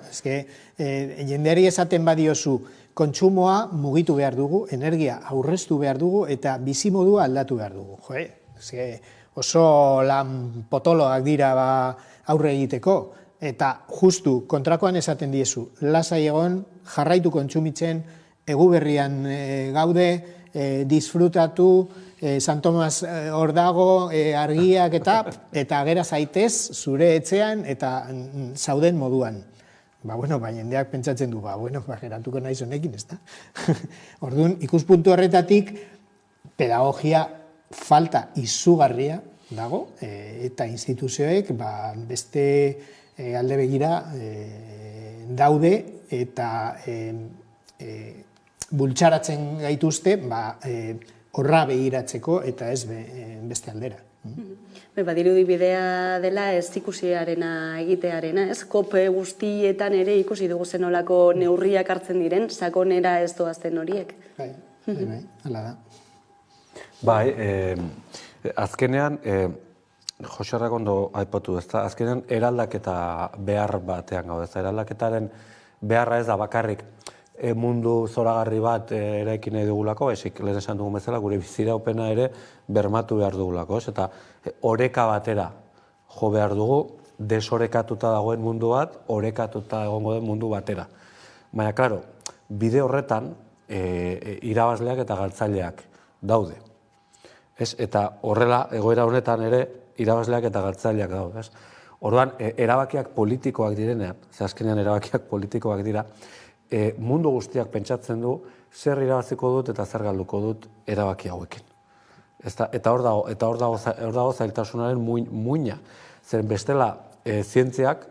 jendeari esaten badiozu, kontsumoa mugitu behar dugu, energia aurreztu behar dugu, eta bizimodua aldatu behar dugu. Oso lan potoloak dira aurre egiteko, eta justu kontrakoan esaten diezu, lasai egon, jarraitu kontsumitzen, eguberrian gaude, disfrutatu, San Tomas hor dago, argiak eta gera zaitez zure etxean eta zauden moduan. Baina jendeak pentsatzen du, geratuko nahi zonekin, ez da? Orduan, ikuspuntu horretatik, pedagogia falta izugarria dago, eta instituzioek beste alde begira daude, eta bultxaratzen gaituzte, horra begiratzeko eta ez beste aldera. Badirudi bidea dela ez ikusiarena egitearena, ez? Kope guztietan ere ikusi dugu zenolako neurriak hartzen diren, sakonera ez doazten horiek. Hala da. Azkenean, Joserrak ondo aipatu ez da, azkenean eraldaketa behar batean gaude, ez da, eraldaketaren beharra ez da bakarrik mundu zoragarri bat eraikin nahi dugulako, lehen esan dugun bezala, gure biziraupena ere bermatu behar dugulako, eta oreka batera jo behar dugu, desorekatuta dagoen mundu bat, orekatuta egongo den mundu batera. Baina, klaro, bide horretan irabazleak eta galtzaileak daude. Eta horrela, egoera honetan ere, irabazleak eta galtzaileak daude. Orduan, erabakiak politikoak direnean, ze azkenean erabakiak politikoak dira, mundu guztiak pentsatzen du zer irabaziko dut eta zer galduko dut erabaki hauekin. Eta hor dago zailtasunaren muina. Zer bestela, zientziak,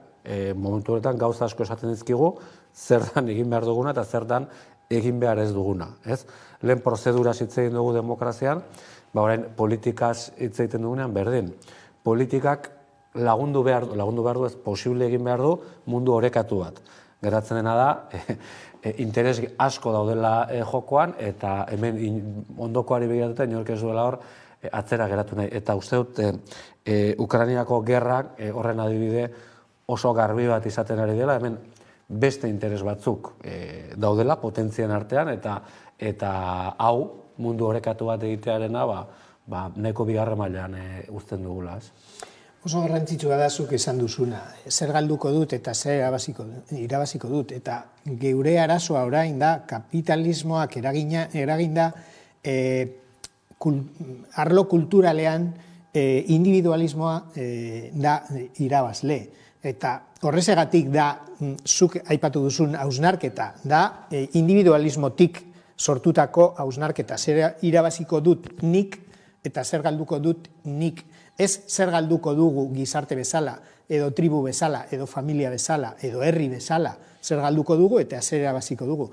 momentu horretan gauza asko esaten dizkigu, zer dan egin behar duguna eta zer dan egin behar ez duguna. Lehen prozedura hitz egin dugu demokrazian, orain politikaz hitz egiten dugunean berdin. Politikak lagundu behar du, ez posible egin behar du mundu orekatu bat. Geratzen dena da, interes asko daudela jokoan, eta hemen ondokoari begiratuta inork ez duela hor atzera geratu nahi. Eta uste dut, Ukrainiako gerrak horren adibide oso garbi bat izaten ari dela, hemen beste interes batzuk daudela potentzien artean, eta hau mundu orekatu bat egitearena neko bigarren mailan uzten dugula. Oso garrantzitsua da zuk esan duzuna. Zer galduko dut eta zer irabaziko dut. Eta geure arazoa orain da kapitalismoak eraginda arlo kulturalean individualismoa da irabazle. Eta horrezegatik da, zuk aipatu duzun hausnarketa, da individualismotik sortutako hausnarketa. Zer irabaziko dut nik eta zer galduko dut nik. Ez zer galduko dugu gizarte bezala, edo tribu bezala, edo familia bezala, edo herri bezala, zer galduko dugu eta zer irabaziko dugu.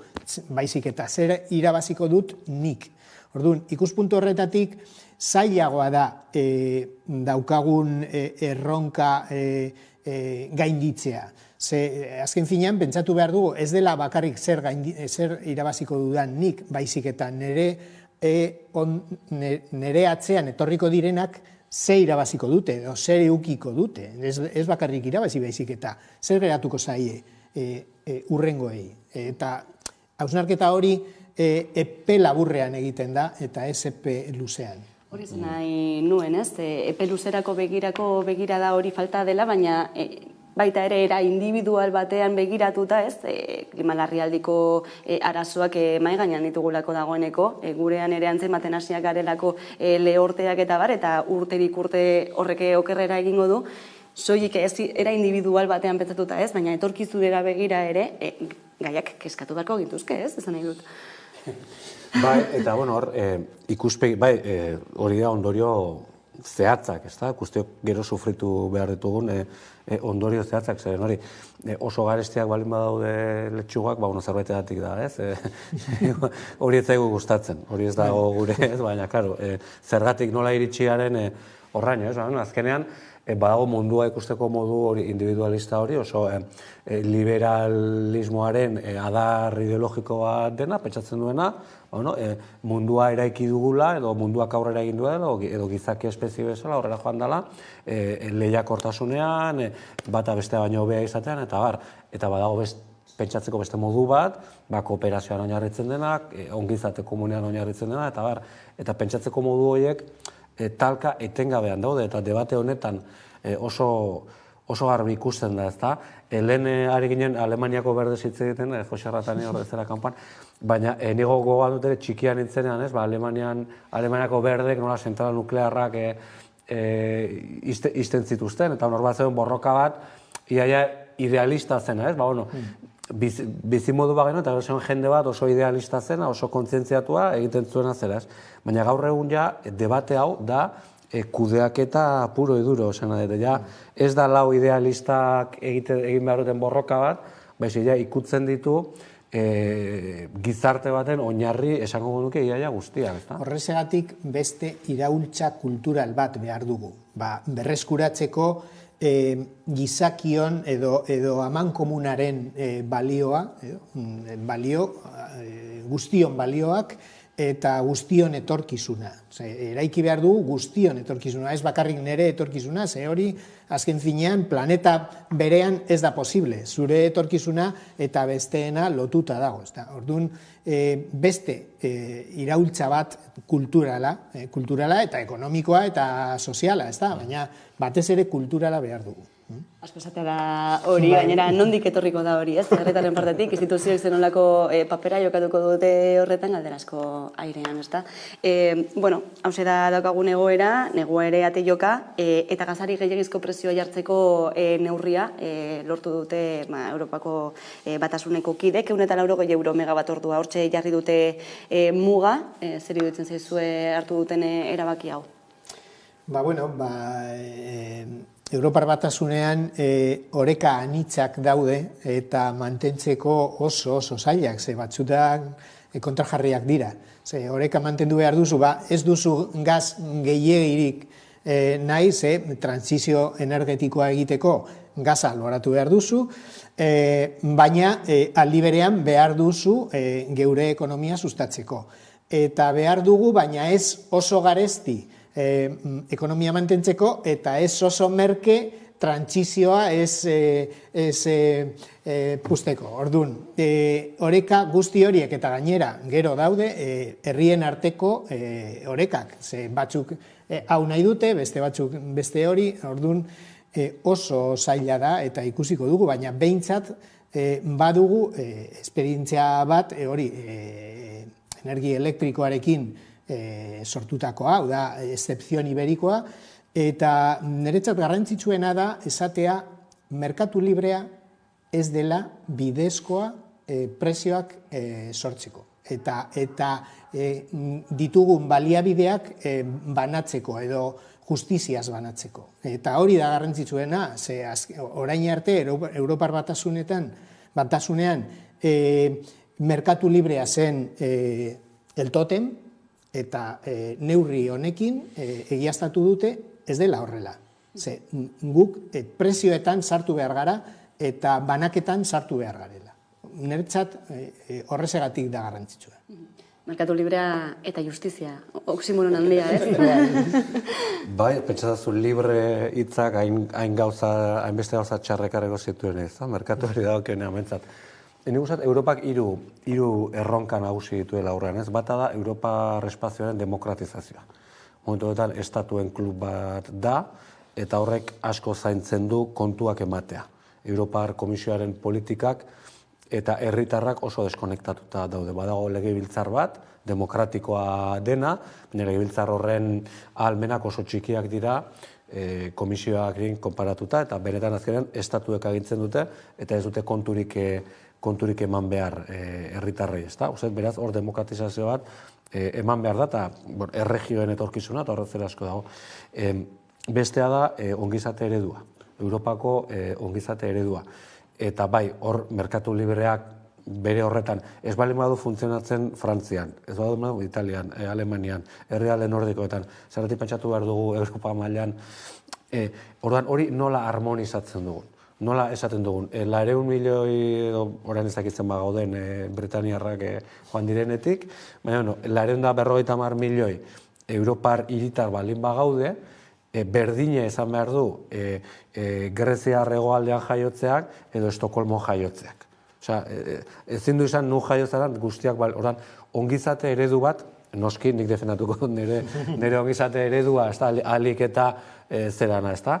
Baizik eta zer irabaziko dut nik. Orduan, ikuspuntu horretatik, zailagoa da daukagun erronka gainditzea. Azken finean, pentsatu behar dugu, ez dela bakarrik zer irabaziko dudan nik, baizik eta nire atzean etorriko direnak ze irabaziko dute, edo zer eukiko dute. Ez bakarrik irabazi baizik eta zer geratuko zaie urrengoei. Eta hausnarketa hori epe laburrean egiten da, eta ez epe luzean. Hori nahi nuen, ez? Epe luzerako begirada hori falta dela, baina baita ere era individual batean begiratuta, ez? Klima larrialdiko arazoak mahai gainean ditugulako dagoeneko, gurean ere antzematen hasiak garelako lehorteak eta bar, eta urterik urte horrek okerrera egingo du, soilik ez era individual batean pentsatuta, ez? Baina etorkizunera begira ere gaiak kezkatu beharko gintuzke, ez? Esan nahi dut. Bai, eta bueno, hor ikuspegi, bai, hori da ondorio zehatzak, ez da? Guztiok gero sufritu behar ditugun ondorio zehatzak, zeren hori oso garestiak balin badaude letxugak, zerbaitegatik da, ez? Hori ez zaigu gustatzen, hori ez dago gure, ez? Baina, klaro, zergatik nola iritsiaren horraino, ez? Azkenean, badago mundua ikusteko modu hori individualista hori, oso liberalismoaren adar ideologiko bat dena, pentsatzen duena, mundua eraiki dugula, edo munduak aurrera egin duela, edo gizaki espezie bezala horrela joan dela, lehiakortasunean, bata bestea baino hobea izatean, eta bar, eta badago pentsatzeko beste modu bat, kooperazioan oinarritzen denak, ongizate komunean oinarritzen dena, eta bar, eta pentsatzeko modu horiek talka etengabean daude, eta debate honetan oso garbi ikusten da, ezta? Lehen ari ginen Alemaniako berdez hitz egiten, Jose Ratani ordezera kanpan, baina nigo gogoan dut ere txikian nintzenean, ez? Alemaniako berdek nola zentrala nuklearrak izten zituzten, eta hor bat zeuden borroka bat, iaia idealista zena, ez? Bizimodu bageno, eta gero jende bat oso idealista zena, oso kontzientziatua egiten zuena zera, ez? Baina gaur egun ja, debate hau da kudeaketa puro eduro, ez da lau idealistak egin behar duten borroka bat, baizik ja ikutzen ditu gizarte baten oinarri esango genuke iaia guztiak. Horrezegatik beste iraultza kultural bat behar dugu. Berreskuratzeko gizakion edo amankomunaren balioa, guztion balioak, eta guztion etorkizuna. Eraiki behar dugu guztion etorkizuna, ez bakarrik nire etorkizuna, ze hori azken finean planeta berean ez da posible. Zure etorkizuna eta besteena lotuta dago. Orduan, beste iraultza bat kulturala eta ekonomikoa eta soziala, baina batez ere kulturala behar dugu. Asko esatea da hori, gainera nondik etorriko da hori, ez? Herritarren partetik, instituzioek zenolako papera jokatuko dute horretan galdera asko airean, ezta? Bueno, hauxe da daukagun egoera, ere ate joka, eta gazari gehiagizko prezioa jartzeko neurria lortu dute Europako batasuneko kidek, 180 euro megabat ordua, hortxe jarri dute muga, zer iruditzen zaizue hartu duten erabaki hau? Europar Batasunean oreka anitzak daude eta mantentzeko oso zailak, ze batzutan kontrajarriak dira. Ze oreka mantendu behar duzu, ez duzu gaz gehiegirik nahi, ze transizio energetikoa egiteko gaza loratu behar duzu, baina aldi berean behar duzu geure ekonomia sustatzeko. Eta behar dugu, baina ez oso garesti, ekonomia mantentzeko eta ez oso merke trantsizioa ez puzteko. Orduan, oreka guzti horiek eta gainera gero daude herrien arteko orekak. Ze batzuk hau nahi dute, beste batzuk beste hori, orduan oso zaila da eta ikusiko dugu, baina behintzat badugu esperientzia bat hori energia elektrikoarekin sortutakoa, hau da, excepzion iberikoa, eta niretzat garrantzitsuena da esatea merkatu librea ez dela bidezkoa prezioak sortzeko. Eta ditugun baliabideak banatzeko edo justiziaz banatzeko. Eta hori da garrantzitsuena, ze orain arte Europar Batasunean merkatu librea zen el totem, eta neurri honekin egiaztatu dute ez dela horrela. Ze guk prezioetan sartu behar gara eta banaketan sartu behar garela. Niretzat horrezegatik da garrantzitsua. Merkatu librea eta justizia, oksimoron handia, ez? Bai, pentsatzu libre hitzak hainbeste gauza txarrekareko zituen ez, merkatu hori daukene amentzat. Nik uste, Europak hiru erronka nagusi dituela aurrean, ez? Bata da Europar espazioaren demokratizazioa. Momentu honetan estatuen klub bat da, eta horrek asko zaintzen du kontuak ematea. Europar Komisioaren politikak eta herritarrak oso deskonektatuta daude. Badago legebiltzar bat, demokratikoa dena, baina legebiltzar horren ahalmenak oso txikiak dira, komisioarekin konparatuta, eta benetan azkenean estatuek agintzen dute, eta ez dute konturik eman behar herritarrei, ezta? Beraz, hor demokratizazio bat eman behar da, eta erregioen etorkizuna, eta horretzera asko dago. Bestea da ongizate eredua, Europako ongizate eredua. Eta bai, hor merkatu libreak bere horretan, ez bali badu funtzionatzen Frantzian, ez badu Italian, Alemanian, herrialde nordikoetan, zergatik pentsatu behar dugu Europa mailan, orduan hori nola harmonizatzen dugun. Nola esaten dugun, 200 milioi, orain ez dakitzen gauden Britaniarrak joan direnetik, baina 250 milioi Europar hiritar balin bagaude, berdine esan behar du Greziar hegoaldean jaiotzeak edo Estokolmon jaiotzeak. Osea, ezin du izan nu jaiotzean guztiak, orain ongizate eredu bat, noski nik defendatuko dut nire ongizate eredua, ahalik eta zerana, ez da?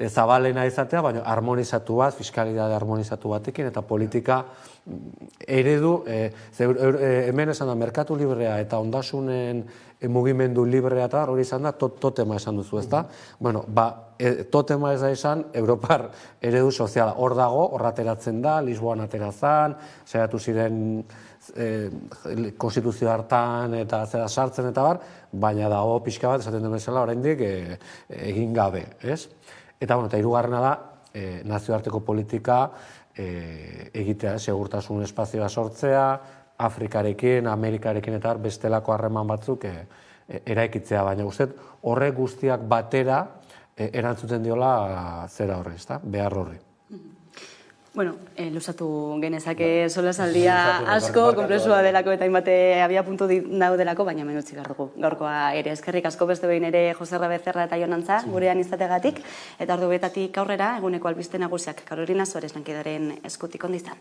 Zabalena izatea, baina harmonizatu bat, fiskalidade harmonizatu batekin, eta politika eredu, hemen esan da, merkatu librea eta ondasunen mugimendu librea eta hori izan da, totema esan duzu, ez da? Bueno, totema ez da izan, Europar eredu soziala hor dago, hor ateratzen da, Lisboan aterazan, saiatu ziren konstituzio hartan eta zera sartzen eta bar, baina dago pixka bat, esaten den bezala, oraindik egin gabe, ez? Eta hirugarrena da, nazioarteko politika egitea, segurtasun espazioa sortzea, Afrikarekin, Amerikarekin eta bestelako harreman batzuk eraikitzea, baina guztet horrek guztiak batera erantzuten diola zera horre, behar horri. Bueno, luzatu genezake solasaldia asko, konplexua delako eta hainbate abia puntu daudelako, baina menutzi dugu gaurkoa ere. Eskerrik asko beste behin ere Jose Becerra eta Jon Antza gurean izategatik, eta ordu betatik aurrera eguneko albiste nagusiak Karolina Suarez lankidaren eskutik ondizan.